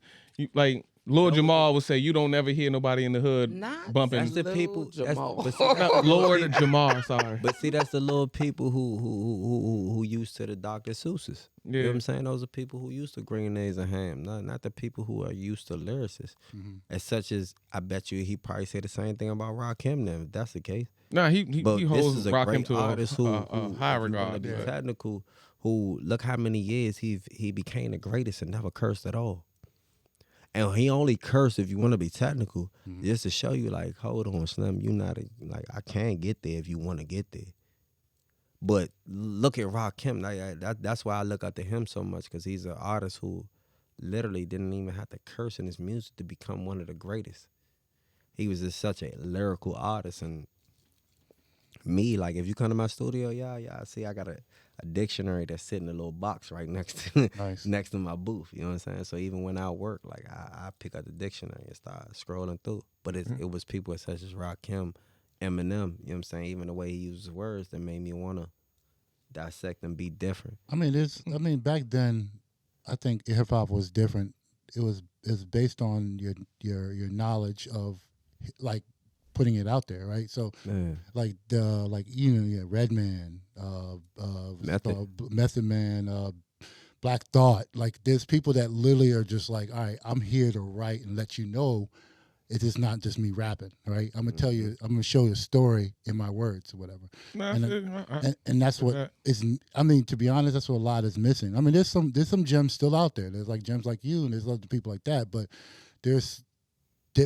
S1: like Lord Jamal would say, you don't never hear nobody in the hood
S3: Not
S1: bumping.
S4: That's the
S3: Lil
S4: people.
S3: Jamal.
S4: But see, that's the
S1: Lord
S4: little
S1: Jamal, sorry.
S4: But see, that's the little people who used to the Dr. Seuss's. You know
S1: Yeah.
S4: what I'm saying? Those are people who used to green eggs and ham, not the people who are used to lyricists. As such as, I bet you he probably say the same thing about Rakim then, if that's the case.
S1: Nah, he
S4: But this
S1: holds
S4: is a
S1: Rakim
S4: great
S1: to
S4: artist who
S1: a high
S4: if you wanna
S1: regard.
S4: be
S1: but-
S4: technical, who look how many years he became the greatest and never cursed at all. And he only cursed, if you want to be technical, just to show you like, hold on, Slim, you not like, I can't get there if you want to get there. But look at Rakim. That's why I look up to him so much, because he's an artist who literally didn't even have to curse in his music to become one of the greatest. He was just such a lyrical artist. And me, like, if you come to my studio, I see I got a dictionary that's sitting in a little box right next to
S2: Nice.
S4: next to my booth. You know what I'm saying? So even when I work, like I pick up the dictionary and start scrolling through. But it was people such as Rakim, Eminem, you know what I'm saying? Even the way he uses words that made me want to dissect and be different.
S2: I mean, back then, I think hip hop was different. It was based on your knowledge of like putting it out there, right? So
S4: Yeah.
S2: Redman,
S4: Method.
S2: Method Man, Black Thought. Like there's people that literally are just like, all right, I'm here to write and let you know it is not just me rapping, right? I'm gonna tell you, I'm gonna show you a story in my words or whatever.
S1: Nah,
S2: And that's what is. I mean, to be honest, that's what a lot is missing. I mean, there's some gems still out there. There's like gems like you, and there's other people like that. But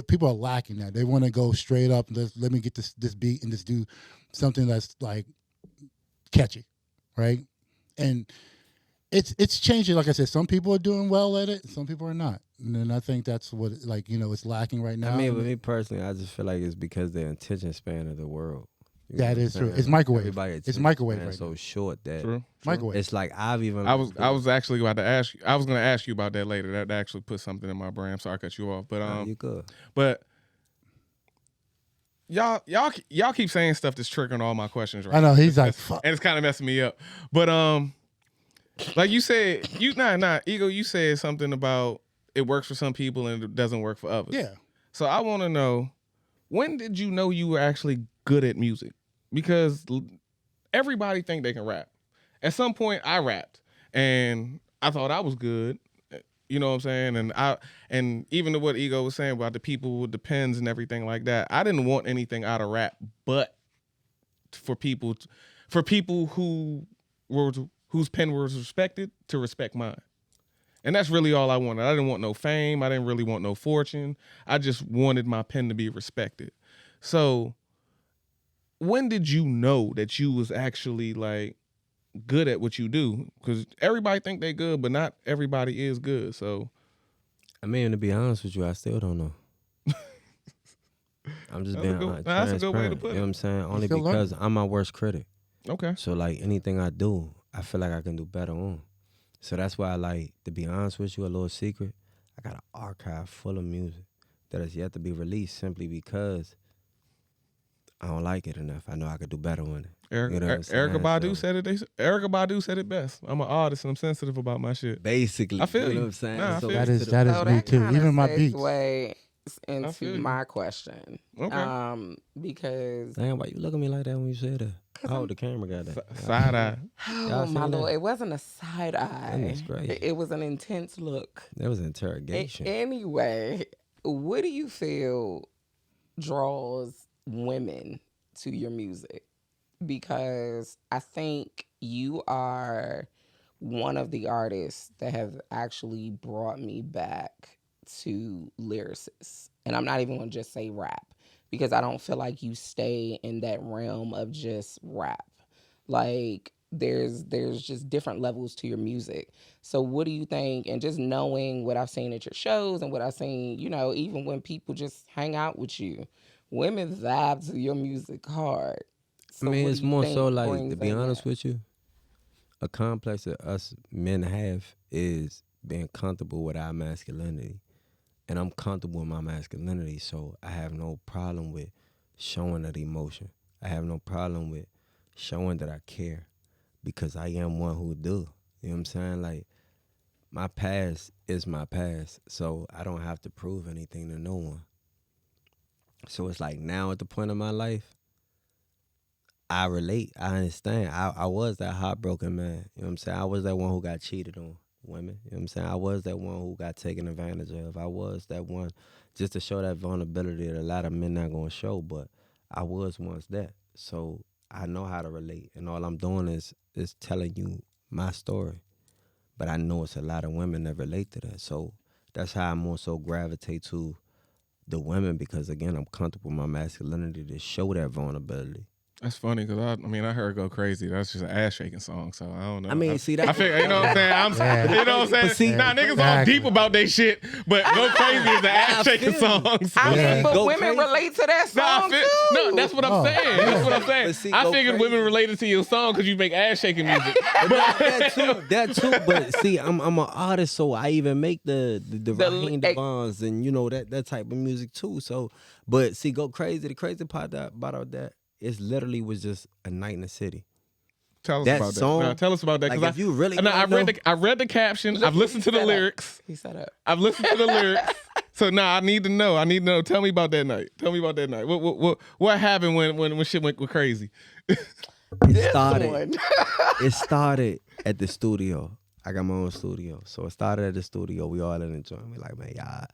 S2: people are lacking that. They want to go straight up. Let me get this beat and just do something that's like catchy, right? And it's changing. Like I said, some people are doing well at it, some people are not. And then I think that's what it's lacking right now.
S4: I mean, with me personally, I just feel like it's because the attention span of the world. You
S2: That
S4: know what I'm
S2: is true.
S4: saying?
S2: It's microwave.
S4: Everybody
S2: It's
S4: attention
S2: microwave
S4: span
S2: right
S4: so
S2: now.
S4: short that
S1: True.
S2: Microwave.
S4: it's like I've even.
S1: I was actually about to ask you. I was going to ask you about that later. That actually put something in my brain. I'm sorry I cut you off, but
S4: Nah, you good.
S1: but y'all keep saying stuff that's triggering all my questions right
S2: I know he's
S1: now.
S2: like, fuck.
S1: And it's kind of messing me up. But like you said, Ego, you said something about it works for some people and it doesn't work for others.
S2: Yeah.
S1: So I want to know, when did you know you were actually good at music? Because everybody think they can rap. At some point, I rapped, and I thought I was good. You know what I'm saying? And even to what Ego was saying about the people with the pens and everything like that, I didn't want anything out of rap, but for people whose pen was respected to respect mine. And that's really all I wanted. I didn't want no fame. I didn't really want no fortune. I just wanted my pen to be respected. So when did you know that you was actually like good at what you do? Because everybody think they good, but not everybody is good. So
S4: I mean, to be honest with you, I still don't know. I'm just
S1: That's
S4: being
S1: a good-
S4: honest.
S1: that's a good way to
S4: transparent.
S1: put
S4: You
S1: it.
S4: know what I'm saying? Only
S2: still
S4: because I'm my worst critic.
S1: okay.
S4: So like anything I do, I feel like I can do better on. So that's why I like, to be honest with you, a little secret, I got an archive full of music that has yet to be released simply because I don't like it enough. I know I could do better on it. You know what I'm saying?
S1: Erykah Badu
S4: So-
S1: said it. Erykah Badu said it best. I'm an artist and I'm sensitive about my shit.
S4: Basically,
S1: I feel
S4: you know
S1: you.
S4: what I'm saying?
S1: Nah, I
S4: So
S1: feel
S2: That
S1: you.
S2: is me
S3: that
S2: too.
S3: kinda
S2: Even my beats.
S3: segues
S1: I feel
S3: into
S1: you.
S3: my question.
S1: Okay.
S3: Because
S4: Damn, why you look at me like that when you said that? Oh, the camera got that.
S1: Side eye.
S3: oh
S4: Y'all
S3: my
S4: seen that?
S3: lord, it wasn't a side eye.
S4: Goodness gracious.
S3: It was an intense look.
S4: That was interrogation.
S3: Anyway, what do you feel draws women to your music? Because I think you are one of the artists that have actually brought me back to lyricists. And I'm not even going to just say rap, because I don't feel like you stay in that realm of just rap. Like there's just different levels to your music. So what do you think? And just knowing what I've seen at your shows and what I've seen, you know, even when people just hang out with you, women vibe to your music hard. So
S4: I mean, it's more so like, to be honest
S3: with
S4: with you, a complex that us men have is being comfortable with our masculinity. And I'm comfortable with my masculinity, so I have no problem with showing that emotion. I have no problem with showing that I care, because I am one who do. You know what I'm saying? Like, my past is my past, so I don't have to prove anything to no one. So it's like, now at the point of my life, I relate. I understand. I was that heartbroken man. You know what I'm saying? I was that one who got cheated on. Women, you know what I'm saying? I was that one who got taken advantage of. I was that one, just to show that vulnerability that a lot of men not gonna show, but I was once that. So I know how to relate, and all I'm doing is telling you my story. But I know it's a lot of women that relate to that. So that's how I more so gravitate to the women, because again, I'm comfortable with my masculinity to show that vulnerability.
S1: That's funny, because I heard "Go Crazy." That's just an ass shaking song, so I don't know.
S4: I mean, see that.
S1: I figure, you know what I'm saying? You know what I'm saying? Nah, niggas all deep about they shit, but "Go Crazy" is an ass shaking song. So.
S3: I mean, but
S4: Go
S3: women
S4: crazy.
S3: relate to that song too.
S1: No, that's what I'm saying. That's what I'm saying.
S4: But see,
S1: I
S4: Go
S1: figured
S4: Crazy.
S1: women related to your song because you make ass shaking music.
S4: That too. But see, I'm an artist, so I even make the Raheem Devons and, you know, that type of music too. So, but see, Go Crazy. The crazy part about that, it literally was just a night in the city.
S1: Tell us
S4: That
S1: about
S4: song,
S1: that. No, tell us about that.
S4: Like,
S1: 'cause
S4: if you really
S1: I
S4: wanna
S1: read the caption. I've listened to the lyrics.
S3: He said up.
S1: I've listened to the lyrics. So now I need to know. Tell me about that night. What happened when shit went crazy?
S4: It started at the studio. I got my own studio. So it started at the studio. We all in the joint. We like, man, y'all,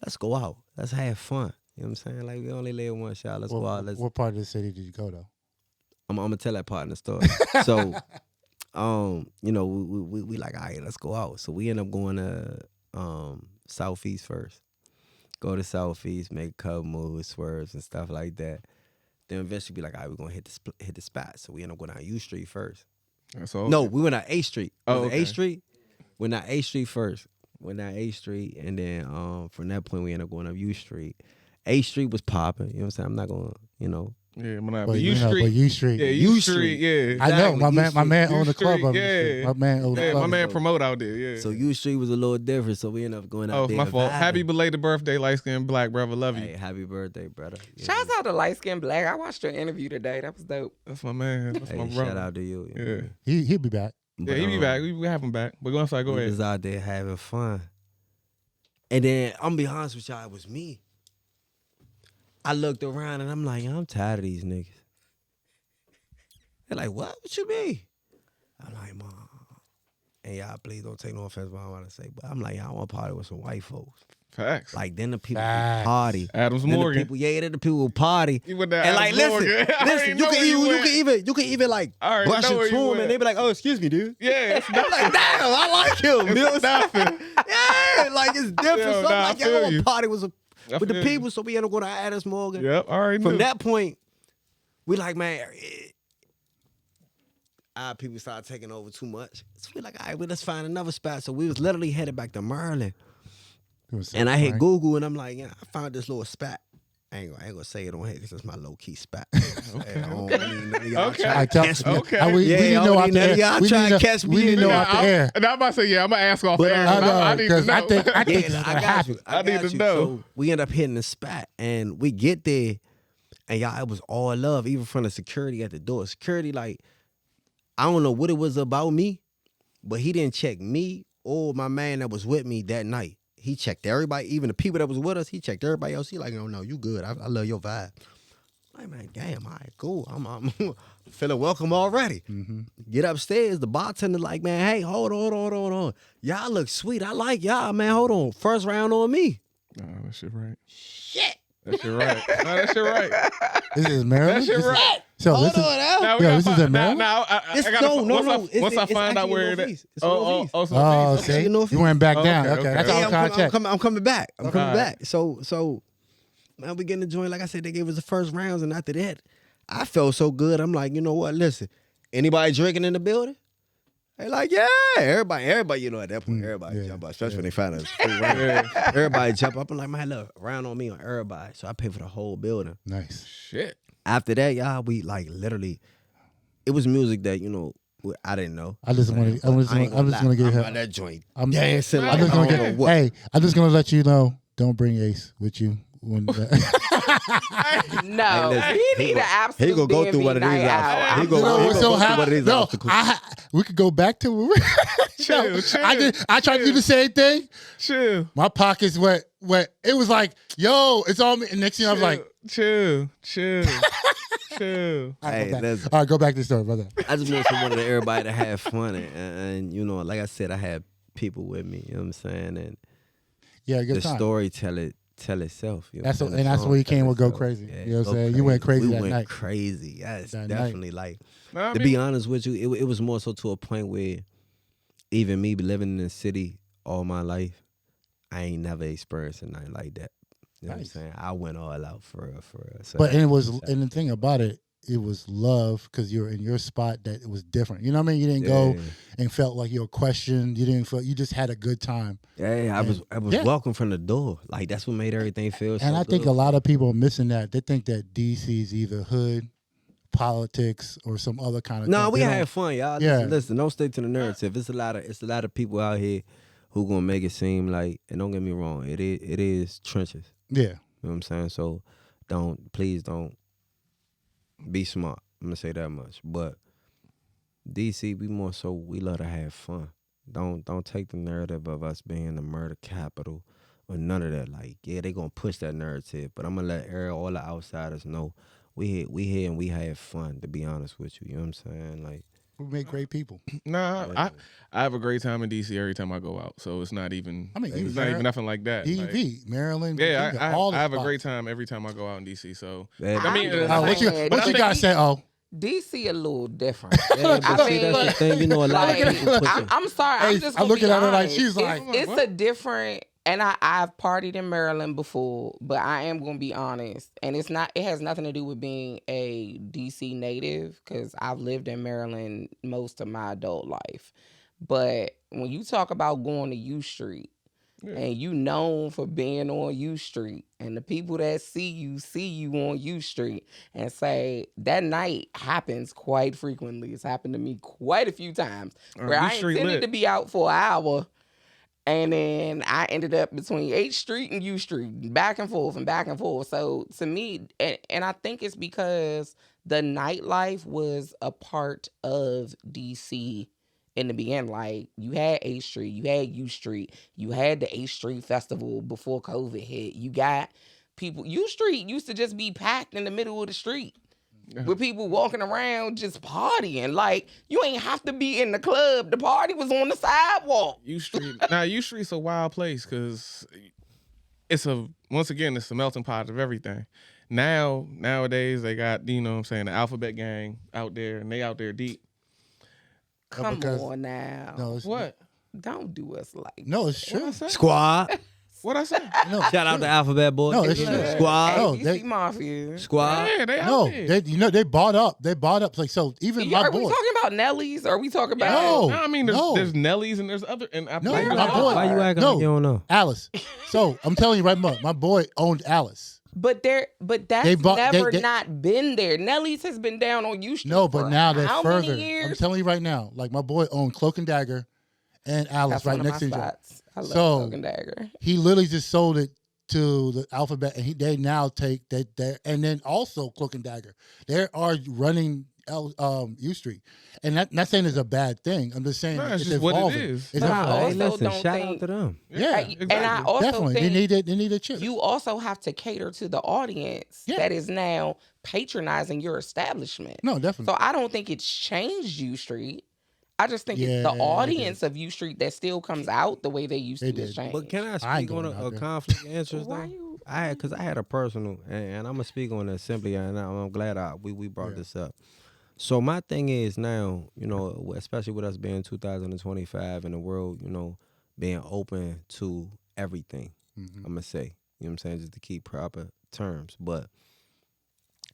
S4: let's go out. Let's have fun. You know what I'm saying? Like, we only live one shot. Let's go out.
S2: What part of the city did you go, though?
S4: I'm gonna tell that part in the story. So, you know, we like, all right, let's go out. So we end up going to Southeast first. Go to Southeast, make a couple moves, swerves and stuff like that. Then eventually be like, all right, we're gonna hit the spot. So we end up going down U Street first.
S1: That's all.
S4: No, we went down A Street.
S1: Oh, okay.
S4: A Street. Went down A Street first. Went down A Street, and then from that point we ended up going up U Street. A Street was popping. You know what I'm saying? I'm not gonna, you know.
S1: Yeah,
S2: But U Street.
S1: Yeah, U Street. Yeah,
S2: I know
S4: Exactly.
S2: my man
S1: U
S2: owned the club
S1: Street,
S2: up
S1: yeah.
S2: the street. My man owned the
S1: Yeah,
S2: club.
S1: my man
S4: So-
S1: promote out there. Yeah.
S4: So U Street was a little different. So we ended up going out
S1: Oh,
S4: there.
S1: my fault.
S4: vibing.
S1: Happy belated birthday, light skinned black brother. Love you.
S4: Hey, happy birthday, brother. You
S3: Shouts
S4: know?
S3: out to Light Skin Black. I watched your interview today. That was dope.
S1: That's my man. That's
S4: Hey,
S1: my brother.
S4: shout out to you. you know
S1: Yeah.
S4: what I mean?
S2: He'll be back.
S1: Yeah, he be back. We have him back. But go inside. Go
S4: We
S1: ahead.
S4: was out there having fun. And then I'm be honest with y'all, it was me. I looked around and I'm like, I'm tired of these niggas. They're like, what? What you mean? I'm like, Mom. And y'all, please don't take no offense what I want to say, but I'm like, y'all want to party with some white folks.
S1: Facts.
S4: Like, then the people
S2: Facts.
S4: will party.
S1: Adams
S4: Then the
S1: Morgan.
S4: people, then the people will party.
S1: You went down
S4: And like,
S1: Adams
S4: listen,
S1: Morgan. I already
S4: listen,
S1: know
S4: you
S1: where
S4: can even like
S1: I already
S4: brush
S1: know where
S4: into
S1: you
S4: them,
S1: went.
S4: and they be like, oh, excuse me, dude.
S1: Yeah, it's
S4: I'm like, damn, I like him. You know what I'm saying?
S1: nothing.
S4: Yeah, like it's different.
S1: Yo,
S4: So I'm
S1: nah,
S4: like,
S1: I feel
S4: y'all want
S1: you.
S4: to party with
S1: I
S4: the
S1: feel you.
S4: people, so we end up going to Adams Morgan.
S1: Yep, all right.
S4: From that point, we like, man, our people started taking over too much. So we like, all right, well, let's find another spot. So we was literally headed back to Maryland. And I hit Google and I'm like, yeah, I found this little spot. I ain't gonna say it on here because it's my low key spot. Okay.
S1: Okay.
S2: We didn't know out there.
S4: Y'all try to catch me.
S2: We didn't know out the air.
S1: And I'm about to say, yeah, I'm gonna ask off
S4: But,
S1: air.
S2: I
S1: I need to
S2: because
S1: know.
S2: I think
S4: Yeah,
S2: this is
S4: I
S2: gonna
S4: got
S2: happen.
S4: you.
S1: I need
S4: got
S1: to
S4: you.
S1: know.
S4: So we end up hitting the spot and we get there and y'all, it was all love, even from the security at the door. Security, like, I don't know what it was about me, but he didn't check me or my man that was with me that night. He checked everybody, even the people that was with us, he checked everybody else. He like, no, you good. I love your vibe. I'm like, damn, all right, cool. I'm feeling welcome already.
S2: Mm-hmm.
S4: Get upstairs. The bartender like, man, hey, hold on. Y'all look sweet. I like y'all, man. Hold on. First round on me.
S1: Nah, that shit right.
S4: Shit.
S1: That shit right. No, that shit right.
S2: This is Maryland.
S1: That shit
S2: This is-
S1: right.
S2: So
S4: Hold
S2: this is
S4: on, Al.
S1: Now we
S2: Yo,
S1: gotta
S2: this is
S1: find-
S2: in Maryland?
S1: Now, I
S4: It's-
S1: gotta,
S4: no,
S1: once I
S4: it's
S1: find out
S4: actually
S1: where
S4: in
S1: it
S4: Northeast.
S1: is.
S4: It's in Northeast.
S1: So
S2: Oh,
S1: Northeast.
S2: see,
S4: in Northeast.
S2: you went back down.
S1: Okay,
S2: Okay,
S1: okay.
S2: that's all
S4: Yeah,
S2: I'm trying to check.
S4: I'm coming back. I'm coming
S1: Alright.
S4: back. So man, we getting the joint. Like I said, they gave us the first rounds, and after that, I felt so good. I'm like, you know what? Listen, anybody drinking in the building? They like, yeah, everybody, you know, at that point, everybody jump up, especially when they find us. Everybody jump up. I'm like, man, look, round on me on everybody. So I pay for the whole building.
S2: Nice.
S1: Shit.
S4: After that, y'all, we like literally, it was music that, you know, I didn't know.
S2: I just want to. I'm just gonna give
S4: I'm
S2: her.
S4: on that joint.
S2: I'm
S4: dancing like
S2: just
S4: I
S2: gonna
S4: don't
S2: get.
S4: know what.
S2: Hey, I'm just gonna let you know. Don't bring Ace with you. When
S3: No,
S4: listen,
S3: he
S4: he
S3: need
S4: go-
S3: an absolute
S4: he gonna go
S3: DMV
S4: through one of these
S3: night
S4: out.
S3: out.
S4: He go-
S2: You know
S4: he
S2: what's
S4: go
S2: so
S4: through
S2: happy?
S4: one of these
S2: No,
S4: obstacles.
S2: we could go back to.
S1: Chill, chill.
S2: I tried to do the same thing.
S1: Chill.
S2: My pockets wet. It was like, yo, it's on me. And next thing I was like,
S1: chill.
S2: all right,
S4: Hey,
S2: go back.
S4: listen.
S2: All right, go back to the story, brother.
S4: I just want someone everybody to have fun and you know, like I said, I had people with me. You know what I'm saying? And
S2: Yeah, good
S4: the
S2: time.
S4: story tell itself. You know
S2: That's
S4: what I'm
S2: and
S4: saying?
S2: that's
S4: The
S2: where you
S4: song
S2: came
S4: tell
S2: with Go
S4: itself.
S2: Crazy.
S4: Yeah,
S2: You know what I'm
S4: Go
S2: saying? You went crazy
S4: we
S2: that
S4: went
S2: night.
S4: crazy. Yes,
S2: That
S4: definitely. Like
S1: Nah, I
S4: to
S1: mean,
S4: be honest with you, it was more so to a point where even me living in the city all my life, I ain't never experienced a night like that. You know
S2: Nice.
S4: what I'm saying? I went all out for real. So
S2: But and the thing about it, it was love because you're in your spot that it was different. You know what I mean? You didn't go and felt like you were questioned. You didn't feel. You just had a good time.
S4: Yeah, I was welcome from the door. Like that's what made everything feel so
S2: And I think
S4: good.
S2: a lot of people are missing that. They think that DC is either hood, politics, or some other kind of.
S4: No,
S2: thing.
S4: we
S2: They
S4: had
S2: don't-
S4: fun, y'all.
S2: Yeah.
S4: Listen, don't stick to the narrative. It's a lot of people out here who gonna make it seem like, and don't get me wrong, it is trenches.
S2: Yeah.
S4: You know what I'm saying? So please don't be smart. I'm gonna say that much. But DC, we love to have fun. Don't take the narrative of us being the murder capital or none of that. Like, yeah, they gonna push that narrative, but I'm gonna let all the outsiders know we here and we have fun. To be honest with you, you know what I'm saying? Like,
S2: We make great people.
S1: nah, I have a great time in DC every time I go out. So it's not even.
S2: I mean,
S1: it's not even nothing like that. Like,
S2: DMV, Maryland.
S1: yeah,
S2: Virginia,
S1: I
S2: all the
S1: have a
S2: spots.
S1: great time every time I go out in DC. So
S4: yeah,
S1: I mean,
S2: What you got to say? Oh,
S3: DC a little different.
S4: yeah, but
S3: I
S4: see,
S3: mean,
S4: that's the thing. You know, a lot
S3: like,
S4: of people push
S3: I'm sorry. I'm
S2: Hey,
S3: just
S2: I'm
S3: gonna
S2: looking
S3: be
S2: at her like
S3: honest.
S2: she's like,
S3: it's
S1: what?
S3: a different. And I've partied in Maryland before, but I am gonna be honest, and it has nothing to do with being a DC native because I've lived in Maryland most of my adult life. But when you talk about going to U Street, and you known for being on U Street, and the people that see you on U Street and say that night happens quite frequently. It's happened to me quite a few times where
S1: U
S3: I
S1: Street
S3: intended
S1: lit.
S3: to be out for an hour, and then I ended up between 8th Street and U Street, back and forth and back and forth. So to me, and I think it's because the nightlife was a part of DC in the beginning. Like, you had 8th Street, you had U Street, you had the 8th Street Festival before COVID hit. You got people, U Street used to just be packed in the middle of the street with people walking around just partying. Like, you ain't have to be in the club. The party was on the sidewalk.
S1: U Street. Now U Street's a wild place because it's a melting pot of everything. Nowadays they got, you know what I'm saying, the Alphabet Gang out there, and they out there deep.
S3: Come
S2: because-
S3: on now.
S2: no, it's,
S1: What?
S3: Don't do us like
S2: No, it's
S1: What I
S2: true.
S1: say?
S4: Squad.
S1: What I say?
S2: No,
S4: Shout out to Alphabet Boy.
S2: No, it's
S3: that.
S2: true.
S4: Squad.
S2: No,
S3: ABC
S2: they-
S3: Mafia.
S4: Squad.
S1: Yeah, they out
S2: no,
S1: there.
S2: they bought up. They bought up. Like, so even my
S3: Are we
S2: boy.
S3: talking about Nelly's? Or are we talking about
S2: No.
S1: I mean, there's Nelly's and there's other. And I
S2: No,
S1: played
S2: my
S1: with-
S2: boy.
S4: Why you acting
S2: No.
S4: like you don't know?
S2: Alice. So I'm telling you right now, my boy owned Alice.
S3: But that's
S2: They bought-
S3: never
S2: they-
S3: not been there. Nelly's has been down on U Street.
S2: No, but
S3: for
S2: now they're
S3: how
S2: further.
S3: Many years?
S2: I'm telling you right now, like my boy owned Cloak and Dagger and Alice
S3: That's
S2: right
S3: one of
S2: next to
S3: my
S2: each other.
S3: spots. I love
S2: So-
S3: Cloak and Dagger.
S2: He literally just sold it to the Alphabet, and they now take that, and then also Cloak and Dagger. They are running U Street, and not saying it's a bad thing. I'm just saying
S1: No, it's
S2: it's
S1: just what it
S2: evolving.
S1: is.
S2: It's
S3: But I
S2: evolving.
S3: also
S4: Hey, listen,
S3: don't
S4: shout
S3: think-
S4: out to them.
S2: Yeah,
S3: And I also
S2: definitely.
S3: think
S2: They need a chip.
S3: you also have to cater to the audience
S2: Yeah.
S3: that is now patronizing your establishment.
S2: No, definitely.
S3: So I don't think it's changed U Street. I just think it's
S2: Yeah,
S3: the
S2: they
S3: audience of U Street that still comes out the way they used
S2: They
S3: to has
S2: did.
S3: changed.
S4: But can I
S2: I ain't
S4: speak on
S2: going out
S4: a
S2: there.
S4: conflict of interest
S3: Why
S4: though?
S3: you?
S4: because I had a personal, and I'm gonna speak on this simply, and I'm glad we brought this up. So my thing is now, especially with us being 2025 and the world, being open to everything. I'm gonna say, you know what I'm saying, just to keep proper terms. But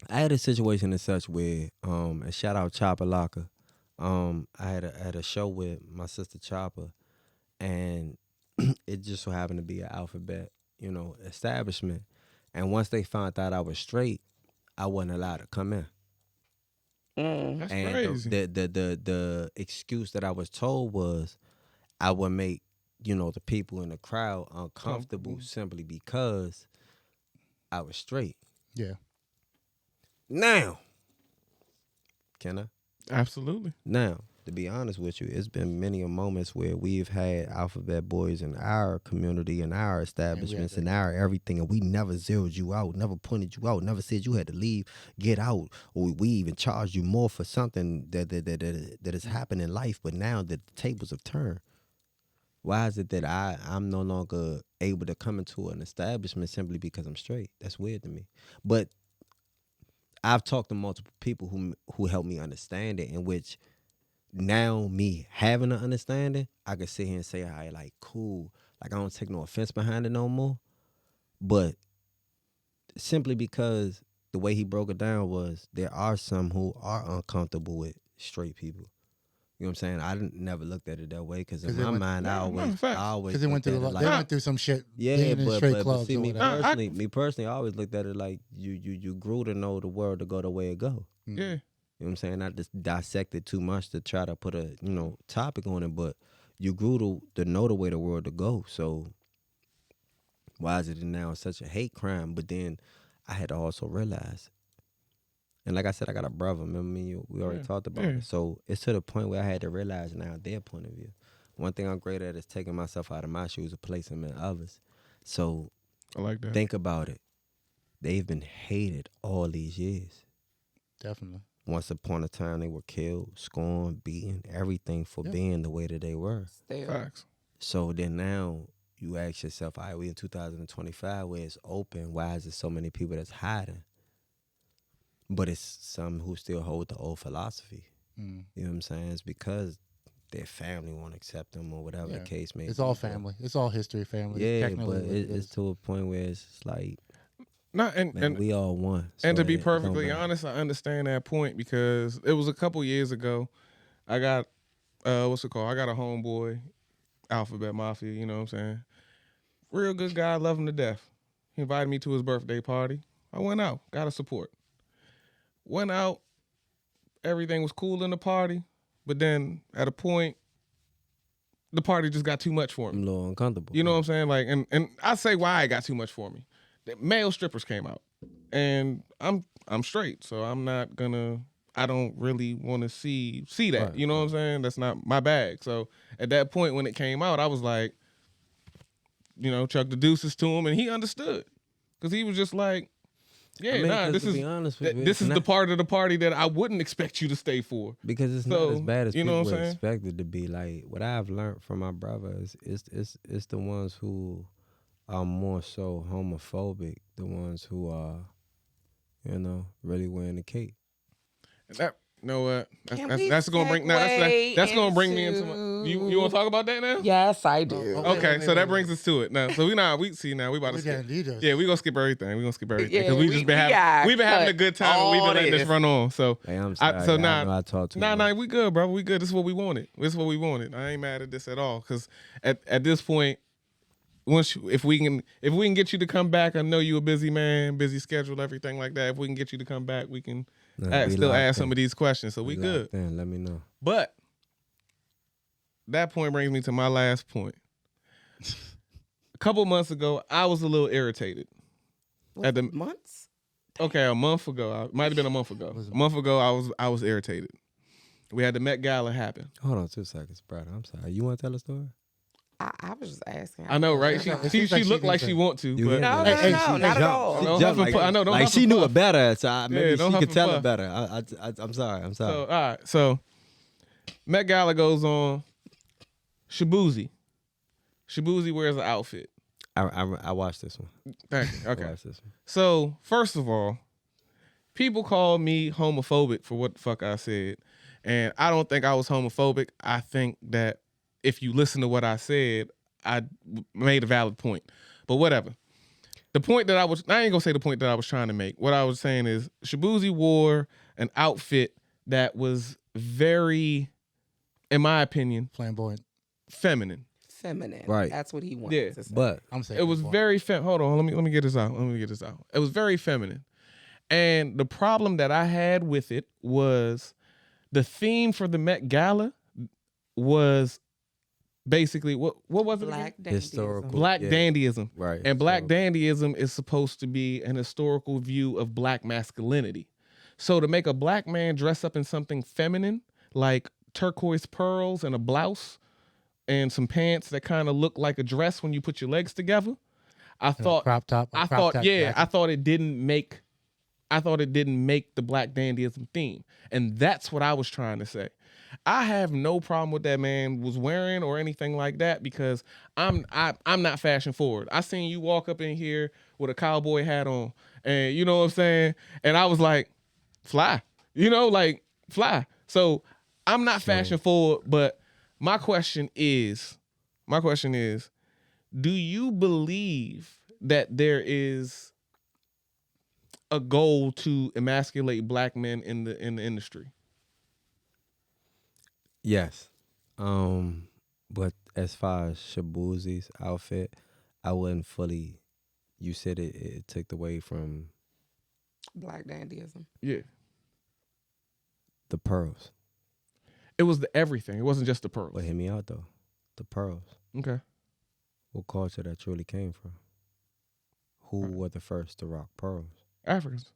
S4: I had a situation as such where, and shout out Chopper Locker. I had a show with my sister Chopper, and it just so happened to be an alphabet, establishment. And once they found out I was straight, I wasn't allowed to come in.
S1: That's
S4: And
S1: crazy.
S4: the excuse that I was told was I would make, the people in the crowd uncomfortable simply because I was straight.
S2: Yeah.
S4: Now, can I?
S1: Absolutely.
S4: Now, to be honest with you, it's been many a moments where we've had alphabet boys in our community, in our establishments, in our everything, and we never zeroed you out, never pointed you out, never said you had to leave, get out, or we even charged you more for something that has happened in life. But now that the tables have turned, why is it that I'm no longer able to come into an establishment simply because I'm straight? That's weird to me. But I've talked to multiple people who helped me understand it, in which now me having an understanding, I can sit here and say, all right, like, cool. Like, I don't take no offense behind it no more. But simply because the way he broke it down was there are some who are uncomfortable with straight people. You know what I'm saying? I never looked at it that way because in my mind, I always
S2: because they went through they went through some shit.
S4: Yeah,
S2: being in straight clubs
S4: see,
S2: or
S4: me
S2: whatever.
S4: personally, I always looked at it like you grew to know the world to go the way it go.
S1: Yeah.
S4: You know what I'm saying? I just dissected too much to try to put a topic on it, but you grew to know the way the world to go. So why is it now such a hate crime? But then I had to also realize. And like I said, I got a brother. Remember me? We already talked about it. So it's to the point where I had to realize now their point of view. One thing I'm great at is taking myself out of my shoes and placing them in others. So
S1: I like that.
S4: Think about it. They've been hated all these years.
S2: Definitely.
S4: Once upon a time, they were killed, scorned, beaten, everything for being the way that they were.
S1: Facts.
S4: So then now you ask yourself, all right, we in 2025 where it's open. Why is there so many people that's hiding? But it's some who still hold the old philosophy. You know what I'm saying? It's because their family won't accept them or whatever the case may be.
S2: It's all family. It's all history family.
S4: Yeah, but it's to a point where it's like, and we all one. So
S1: and to be perfectly honest, I understand that point because it was a couple years ago. I got, I got a homeboy, Alphabet Mafia, you know what I'm saying? Real good guy, love him to death. He invited me to his birthday party. I went out, got a support. Went out, everything was cool in the party, but then at a point, the party just got too much for me.
S4: I'm a little uncomfortable.
S1: You know what I'm saying? Like, and I say why it got too much for me. The male strippers came out, and I'm straight, so I don't really want to see that. Right, you know what I'm saying? That's not my bag. So at that point when it came out, I was like, chuck the deuces to him, and he understood because he was just like, yeah, this is the part of the party that I wouldn't expect you to stay for.
S4: Because it's not as bad as people would expect it to be. Like, what I've learned from my brothers is it's the ones who are more so homophobic, the ones who are, really wearing the cape.
S1: That, you know what? That's gonna bring me into you want to talk about that now?
S3: Yes, I do.
S1: Okay, so that brings us to it now. So we about to skip. Yeah, we gonna skip everything. We gonna skip everything because we've been having a good time and we've been letting this run on. So
S4: hey, I'm sorry. I talked too much.
S1: We good, bro. We good. This is what we wanted. I ain't mad at this at all because at this point, if we can get you to come back, I know you a busy man, busy schedule, everything like that. If we can get you to come back, we can still ask some of these questions. So we good.
S4: Then let me know.
S1: But that point brings me to my last point. A couple months ago, I was a little irritated.
S3: Months?
S1: Okay, a month ago. Might have been a month ago. A month ago, I was irritated. We had the Met Gala happen.
S4: Hold on 2 seconds, brother. I'm sorry. You want to tell a story?
S3: I was just asking.
S1: I know, right? She looked like she want to. But
S3: no, not at all.
S4: Like she knew it better, so maybe she could tell it better. I'm sorry.
S1: So, all right. So, Met Gala goes on. Shabuzi wears an outfit.
S4: I watched this one.
S1: Thank you.
S4: I
S1: Okay.
S4: watched this one.
S1: So, first of all, people call me homophobic for what the fuck I said. And I don't think I was homophobic. I think that if you listen to what I said, I made a valid point. But whatever. The point that I ain't gonna say the point that I was trying to make. What I was saying is Shabuzi wore an outfit that was very, in my opinion,
S2: Flamboyant.
S1: feminine.
S3: Feminine.
S4: Right.
S3: That's what he wanted
S1: Yeah.
S3: to say.
S4: But
S2: I'm saying
S1: It was very hold on, let me get this out. It was very feminine. And the problem that I had with it was the theme for the Met Gala was basically what was it?
S3: Black
S1: Again?
S4: Historical.
S3: dandyism.
S1: Black
S4: Yeah.
S1: dandyism.
S4: right.
S1: And black
S4: so,
S1: dandyism is supposed to be an historical view of black masculinity. So to make a black man dress up in something feminine, like turquoise pearls and a blouse and some pants that kind of look like a dress when you put your legs together, I thought
S2: crop top.
S1: I thought it didn't make the black dandyism theme. And that's what I was trying to say. I have no problem with that man was wearing or anything like that because I'm not fashion forward. I seen you walk up in here with a cowboy hat on and you know what I'm saying? And I was like, fly. You know, like fly. So I'm not fashion forward, but my question is, do you believe that there is a goal to emasculate black men in the industry?
S4: yes. But as far as Shabuzi's outfit, I wouldn't fully. You said it took away from
S3: Black dandyism.
S1: Yeah.
S4: the pearls.
S1: It was the everything. It wasn't just the pearls.
S4: But hear me out though. The pearls.
S1: Okay.
S4: What culture that truly came from? Who were the first to rock pearls?
S1: Africans.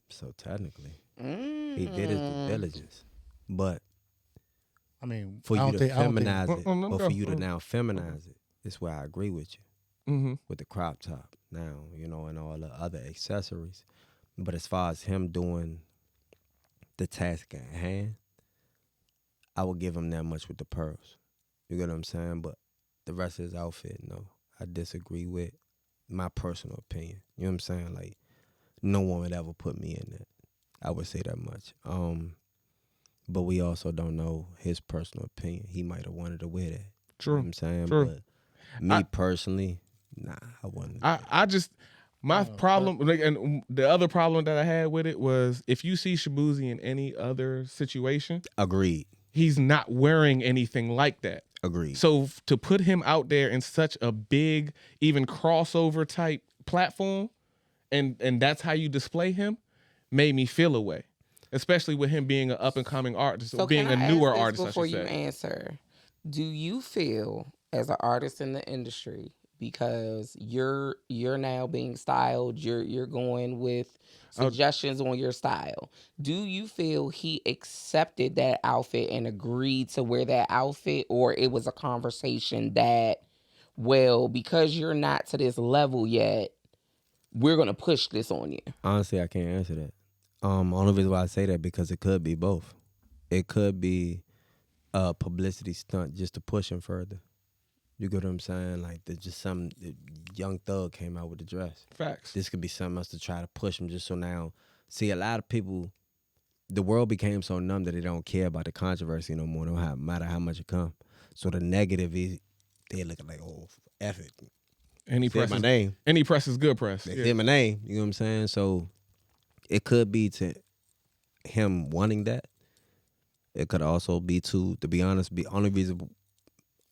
S4: So technically, he did his due diligence. But
S2: I mean,
S4: for
S2: I
S4: you
S2: don't
S4: to
S2: think- I don't think-
S4: feminize it,
S1: Let me
S4: but
S1: go.
S4: for you to now feminize it, this is where I agree with you.
S1: Mm-hmm.
S4: With the crop top now, and all the other accessories. But as far as him doing the task at hand, I would give him that much with the pearls. You get what I'm saying? But the rest of his outfit, no. I disagree with my personal opinion. You know what I'm saying? Like, no one would ever put me in that. I would say that much. But we also don't know his personal opinion. He might have wanted to wear that. You know
S1: True.
S4: what I'm saying?
S1: True.
S4: But me personally, nah, I wouldn't.
S1: I just my problem, like, and the other problem that I had with it was if you see Shabuzi in any other situation,
S4: Agreed.
S1: he's not wearing anything like that.
S4: Agreed.
S1: So to put him out there in such a big, even crossover type platform, and that's how you display him, made me feel a way. Especially with him being an up and coming artist, or being
S3: can
S1: a
S3: I
S1: newer
S3: ask this
S1: artist.
S3: before
S1: I should
S3: you
S1: say.
S3: answer, do you feel as an artist in the industry, because you're now being styled, you're going with suggestions on your style, do you feel he accepted that outfit and agreed to wear that outfit, or it was a conversation that, well, because you're not to this level yet, we're gonna push this on you?
S4: Honestly, I can't answer that. Only reason why I say that because it could be both. It could be a publicity stunt just to push him further. You get what I'm saying? Like, there's just some young thug came out with the dress.
S1: Facts.
S4: This could be something else to try to push him just so now. See, a lot of people, the world became so numb that they don't care about the controversy no more, no matter how much it comes. So the negative is, they looking like, oh, F it.
S1: Any
S4: Say
S1: press
S4: my
S1: is,
S4: name.
S1: any press is good press.
S4: They
S1: Yeah.
S4: say my name. You know what I'm saying? So it could be to him wanting that. It could also be to be honest, the only reason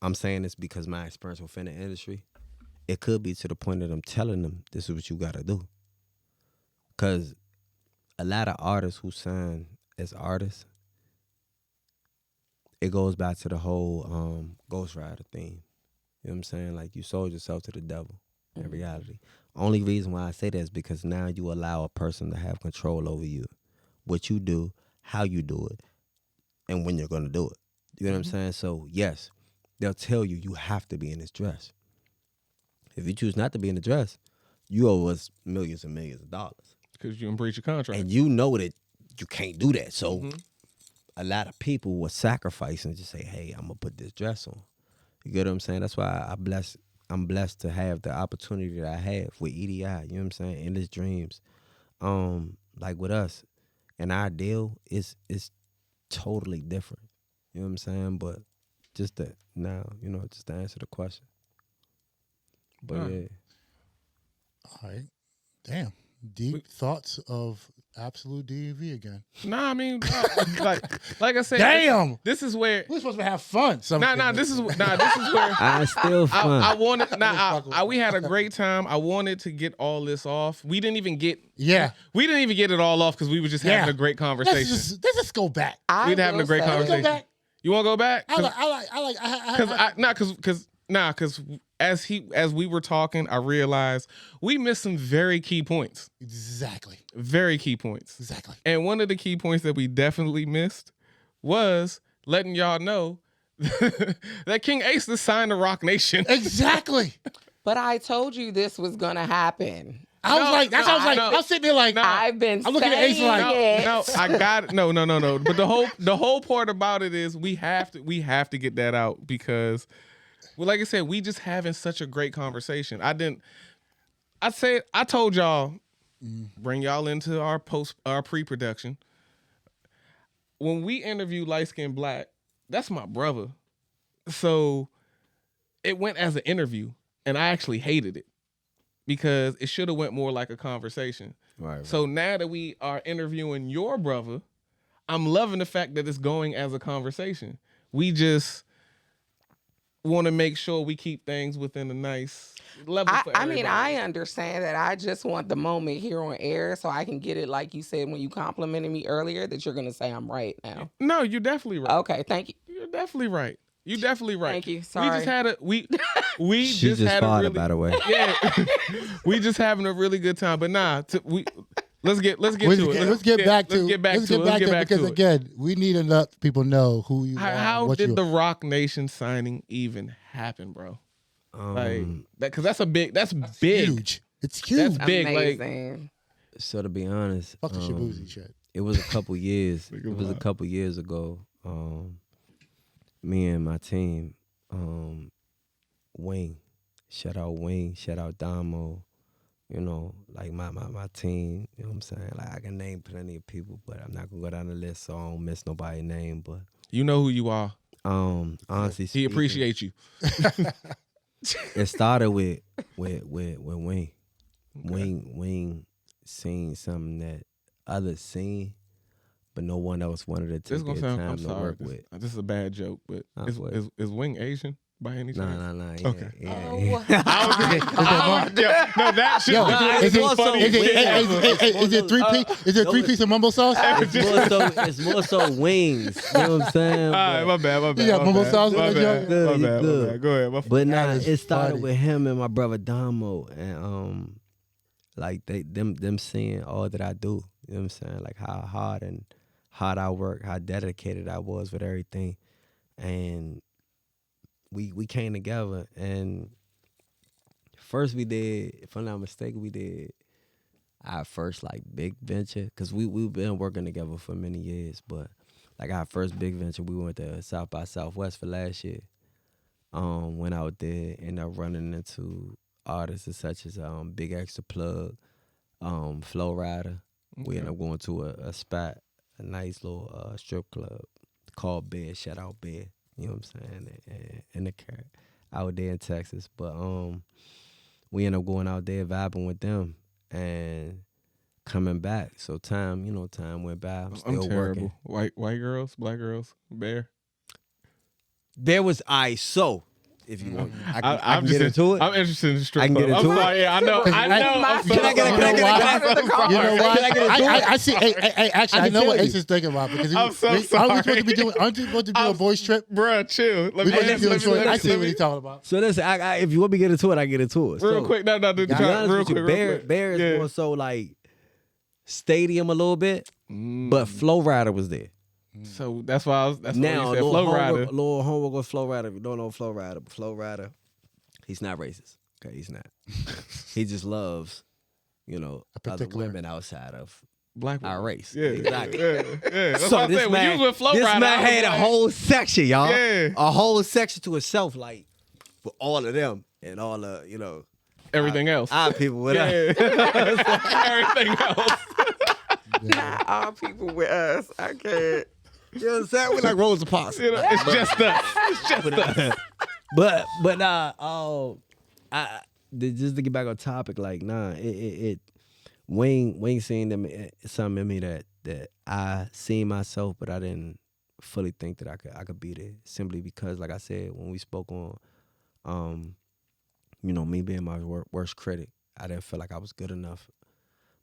S4: I'm saying this because my experience within the industry, it could be to the point that I'm telling them this is what you got to do. Because a lot of artists who sign as artists, it goes back to the whole Ghost Rider thing. You know what I'm saying? Like, you sold yourself to the devil in reality. Only reason why I say that is because now you allow a person to have control over you. What you do, how you do it, and when you're going to do it. You know what I'm saying? So, yes, they'll tell you you have to be in this dress. If you choose not to be in the dress, you owe us millions and millions of dollars.
S1: Because you didn't breach your contract.
S4: And you know that you can't do that. So a lot of people will sacrifice and just say, hey, I'm going to put this dress on. You get what I'm saying? That's why I bless I'm blessed to have the opportunity that I have with EDI. You know what I'm saying? In his dreams, like with us, and our deal is totally different. You know what I'm saying? But just to just to answer the question. But yeah.
S2: All right. Damn. Deep thoughts of absolute DMV again.
S1: Nah, I mean, like I said,
S2: Damn.
S1: this is where
S2: We're supposed to have fun.
S1: This is where
S4: I still fun.
S1: I wanted. We had a great time. I wanted to get all this off. We didn't even get.
S2: Yeah.
S1: We didn't even get it all off because we were just having a great conversation.
S2: Let's just go back.
S1: We're having a great conversation.
S2: Go back.
S1: You want to go back?
S2: I like.
S1: Because as we were talking, I realized we missed some very key points.
S2: Exactly.
S1: Very key points.
S2: Exactly.
S1: And one of the key points that we definitely missed was letting y'all know that King ASA signed the ROC Nation.
S2: Exactly.
S3: But I told you this was gonna happen.
S2: I was sitting there like,
S3: I've been.
S2: I'm looking at Ace like,
S1: I got it. No. But the whole part about it is we have to get that out because, well, like I said, we just having such a great conversation. I told y'all, bring y'all into our pre-production. When we interview Light Skin Black, that's my brother. So it went as an interview, and I actually hated it because it should have went more like a conversation.
S4: Right.
S1: So now that we are interviewing your brother, I'm loving the fact that it's going as a conversation. We just want to make sure we keep things within a nice level for
S3: I mean,
S1: everybody.
S3: I understand that. I just want the moment here on air so I can get it, like you said when you complimented me earlier, that you're going to say I'm right now.
S1: No, you're definitely right.
S3: Okay, thank you.
S1: You're definitely right. You're definitely right.
S3: Thank you. Sorry.
S1: We just had we
S4: She just
S1: had a
S4: farted,
S1: really,
S4: by the way.
S1: yeah. We just having a really good time. But let's get to it.
S2: Let's get back to it because
S1: it.
S2: again, we need to let people know who you are.
S1: How did the ROC Nation signing even happen, bro? Like that, because that's big. That's
S2: huge. It's huge.
S1: That's big.
S3: Amazing.
S4: So to be honest,
S2: Fuck the Shabuzi shit.
S4: it was a couple years. It was a couple years ago. Me and my team, Wing, shout out Wing, shout out Damo. You know, like my team. You know what I'm saying? Like I can name plenty of people, but I'm not gonna go down the list so I don't miss nobody's name. But
S1: you know who you are.
S4: Honestly,
S1: He appreciates you.
S4: It started with Wing.
S1: Okay.
S4: Wing seen something that others seen, but no one else wanted to
S1: This
S4: take
S1: is
S4: their
S1: gonna sound.
S4: time
S1: I'm
S4: to
S1: sorry.
S4: work with.
S1: This is a bad joke, but is Wing Asian by any chance?
S4: Nah.
S1: Okay.
S4: Yeah.
S1: No, that shit.
S2: Is it
S4: funny.
S2: Is it three piece? Is it three piece of mumbo sauce?
S4: It's more so wings. You know what I'm saying?
S1: All right, my bad.
S2: You got mumbo sauce?
S1: My bad.
S4: Good,
S1: My bad.
S4: good.
S1: Go ahead.
S4: But nah,
S2: That is
S4: it started
S2: funny.
S4: with him and my brother Damo, and like them seeing all that I do. You know what I'm saying? Like how hard I work, how dedicated I was with everything, and we came together. And first we did, if I'm not mistaken, we did our first like big venture, because we've been working together for many years. But like our first big venture, we went to South by Southwest for last year. Went out there, ended up running into artists such as Big Extra Plug, Flow Rider. We ended up going to a spot, a nice little strip club called Bear. Shout out Bear. You know what I'm saying? And the car out there in Texas. But we ended up going out there vibing with them and coming back. So time went by. I'm still
S1: terrible.
S4: working.
S1: White girls, black girls, bear.
S4: There was so if you want, I can
S1: just
S4: get into it.
S1: I'm interested in the strip
S4: I can
S1: club.
S4: get into
S1: I'm
S4: it.
S1: sorry. Yeah, I know. I'm
S3: Can I get a-
S2: You know why? You know why?
S4: Can I get into it?
S2: I see. Actually, I know what
S4: tell
S2: Ace is thinking about because
S1: I'm so
S2: aren't we
S1: sorry.
S2: supposed to be doing? Aren't we supposed to do a boys trip?
S1: Bruh, chill.
S2: We supposed to do a joint. I see what he's talking about.
S4: So listen, if you want me to get into it, I get into it.
S1: Real
S4: So,
S1: quick. No.
S4: to be honest with you, Bear is
S1: Yeah.
S4: more so like stadium a little bit, but Flow Rider was there.
S1: So that's why that's
S4: Now,
S1: why you said Flow Rider.
S4: little homework with Flow Rider. If you don't know Flow Rider, but Flow Rider, he's not racist. Okay, he's not. He just loves, other
S2: particular-
S4: women outside of
S1: Black
S4: our race.
S1: Yeah,
S4: Exactly.
S1: Yeah. That's
S4: So
S1: what I
S4: this
S1: said. When you
S4: man,
S1: was with Flow
S4: this
S1: Rider,
S4: man
S1: I was
S4: had a
S1: like,
S4: whole section, y'all.
S1: Yeah.
S4: A whole section to itself, like for all of them. and all the, you know,
S1: Everything else.
S4: our people with us.
S1: Everything else.
S3: Not all people with us. I can't.
S4: You know what I'm saying? We like Rosa Parks.
S1: You know, it's just us. It's just us.
S4: But just to get back on topic, like Wayne seen them something in me that I seen myself, but I didn't fully think that I could be there. Simply because, like I said, when we spoke on, you know, me being my worst critic, I didn't feel like I was good enough.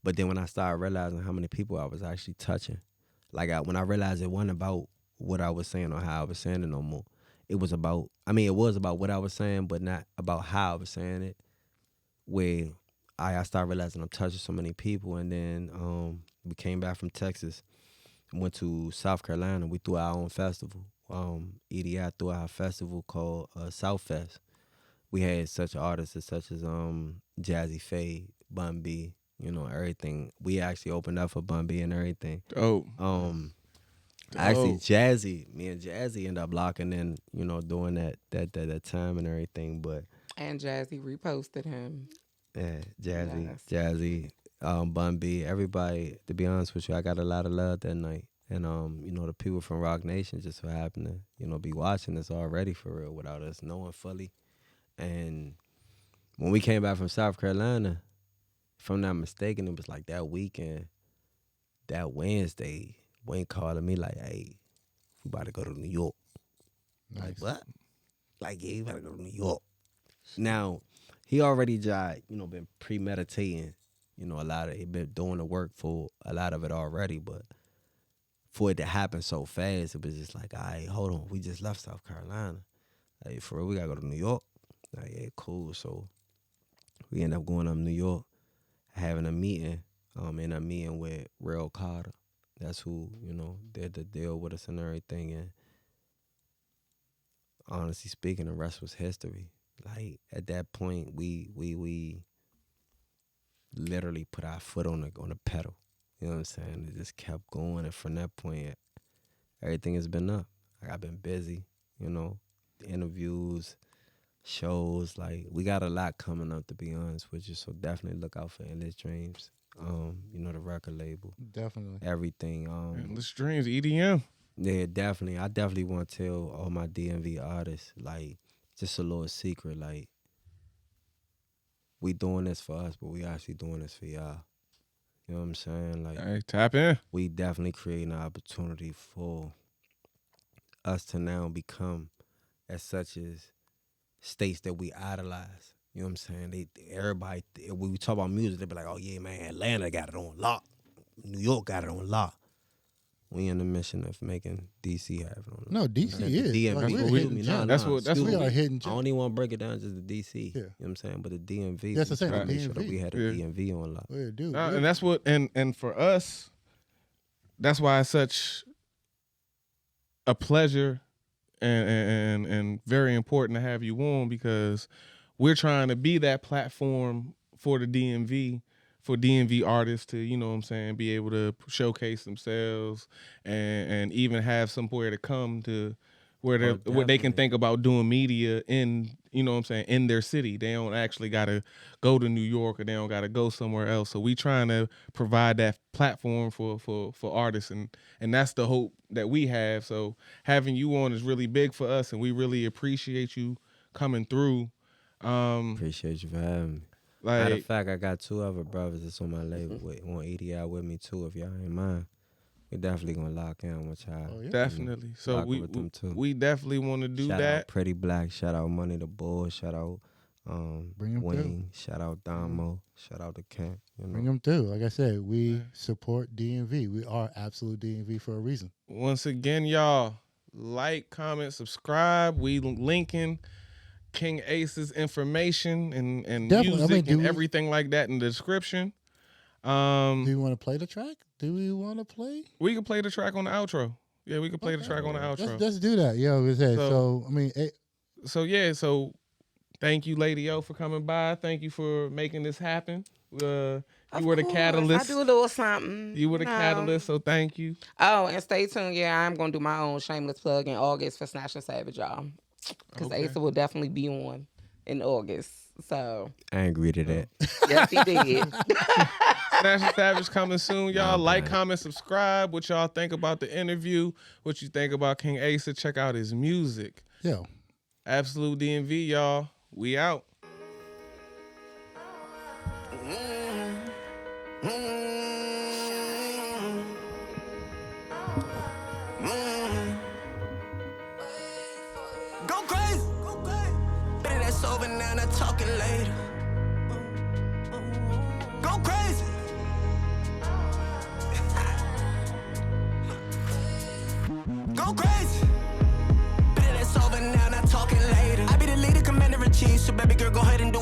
S4: But then when I started realizing how many people I was actually touching, like when I realized it wasn't about what I was saying or how I was saying it no more. It was about, it was about what I was saying, but not about how I was saying it. Where I started realizing I'm touching so many people. And then we came back from Texas, went to South Carolina. We threw our own festival. EDI threw our festival called South Fest. We had such artists such as Jazzy Faye, Bun B, you know, everything. We actually opened up for Bun B and everything.
S1: Oh.
S4: Actually, me and Jazzy ended up locking in, you know, doing that time and everything. But
S3: And Jazzy reposted him.
S4: yeah,
S3: Yes.
S4: Jazzy, Bun B, everybody. To be honest with you, I got a lot of love that night, and you know, the people from ROC Nation just so happened to, you know, be watching us already for real without us knowing fully. And when we came back from South Carolina, if I'm not mistaken, it was like that weekend, that Wednesday, Wayne calling me like, "Hey, we about to go to New York."
S2: Nice.
S4: Like, what? Like, yeah, you about to go to New York. Now, he already been premeditating, you know, a lot of it, been doing the work for a lot of it already, but for it to happen so fast, it was just like, all right, hold on, we just left South Carolina. Like, for real, we gotta go to New York. Like, yeah, cool. So we end up going up to New York, having a meeting, in a meeting with Real Carter. That's who, you know, did the deal with us and everything. And honestly speaking, the rest was history. Like, at that point, we literally put our foot on the pedal. You know what I'm saying? It just kept going, and from that point, everything has been up. Like, I've been busy, you know, interviews, shows. Like, we got a lot coming up, to be honest with you. So definitely look out for Endless Dreams. You know, the record label,
S2: Definitely.
S4: everything.
S1: Endless Dreams, EDM.
S4: Yeah, definitely. I definitely want to tell all my DMV artists, like, just a little secret, like, we doing this for us, but we actually doing this for y'all. You know what I'm saying? Like,
S1: Hey, tap in.
S4: we definitely creating an opportunity for us to now become as such as states that we idolize. You know what I'm saying? Everybody, when we talk about music, they be like, "Oh yeah, man, Atlanta got it on lock. New York got it on lock." We in the mission of making DC have it on lock.
S2: No, DC is.
S4: DMV.
S2: Like, we're
S1: what
S2: hitting
S1: we-
S2: gems.
S1: that's what
S2: we are hitting
S4: I
S2: gems.
S4: don't even want to break it down just to DC.
S2: Yeah.
S4: You know what I'm saying? But the DMV,
S2: That's the same,
S4: we
S2: the
S4: make sure that
S2: DMV.
S4: we had a
S1: Yeah.
S4: DMV on lock.
S2: Yeah, dude.
S1: And that's what, and for us, that's why it's such a pleasure and very important to have you on, because we're trying to be that platform for the DMV, for DMV artists to, you know what I'm saying, be able to showcase themselves and even have somewhere to come to where they where they can
S4: definitely.
S1: think about doing media in, you know what I'm saying, in their city. They don't actually got to go to New York, or they don't got to go somewhere else. So we trying to provide that platform for artists, and that's the hope that we have. So having you on is really big for us, and we really appreciate you coming through.
S4: Appreciate you for having me. Matter of
S1: Like,
S4: fact, I got 2 other brothers that's on my label on EDI with me too. If y'all ain't mind, we definitely gonna lock in with y'all.
S2: Oh, yeah.
S1: definitely. So
S4: Rocking with them too.
S1: we definitely want to do
S4: Shout
S1: that.
S4: out Pretty Black. Shout out Money the Bull. Shout out
S2: Bring 'em
S4: Wayne. Shout out Damo. Shout out the Camp. You know.
S2: Bring them through. Like I said, we support DMV. We are absolute DMV for a reason.
S1: Once again, y'all, like, comment, subscribe. We linking King ASA's information and
S2: Definitely. I
S1: music
S2: mean, do
S1: and
S2: we-
S1: everything like that in the description.
S2: Do you want to play the track? Do we want to play?
S1: We can play the track on the outro. Yeah, we can play the track on the outro.
S2: Let's do that. Yeah, we said. So I mean,
S1: So thank you, Lady O, for coming by. Thank you for making this happen. You were the catalyst.
S3: I do a little something.
S1: You were the
S3: know.
S1: catalyst, so thank you.
S3: Oh, and stay tuned. Yeah, I'm gonna do my own shameless plug in August for Snatch and Savage, y'all. Because
S1: Okay.
S3: Asa will definitely be on. in August. So
S4: I agree to that.
S3: yes, he did.
S1: Snatch and Savage coming soon, y'all.
S4: Nah,
S1: Like,
S4: man.
S1: comment, subscribe. What y'all think about the interview? What you think about King ASA? Check out his music.
S2: Yeah.
S1: Absolute DMV, y'all. We out.
S5: Go crazy. Better that's over now, not talking later. Go crazy. Go crazy. Better that's over now, not talking later. I be the leader, commander in chief, so baby girl, go ahead and do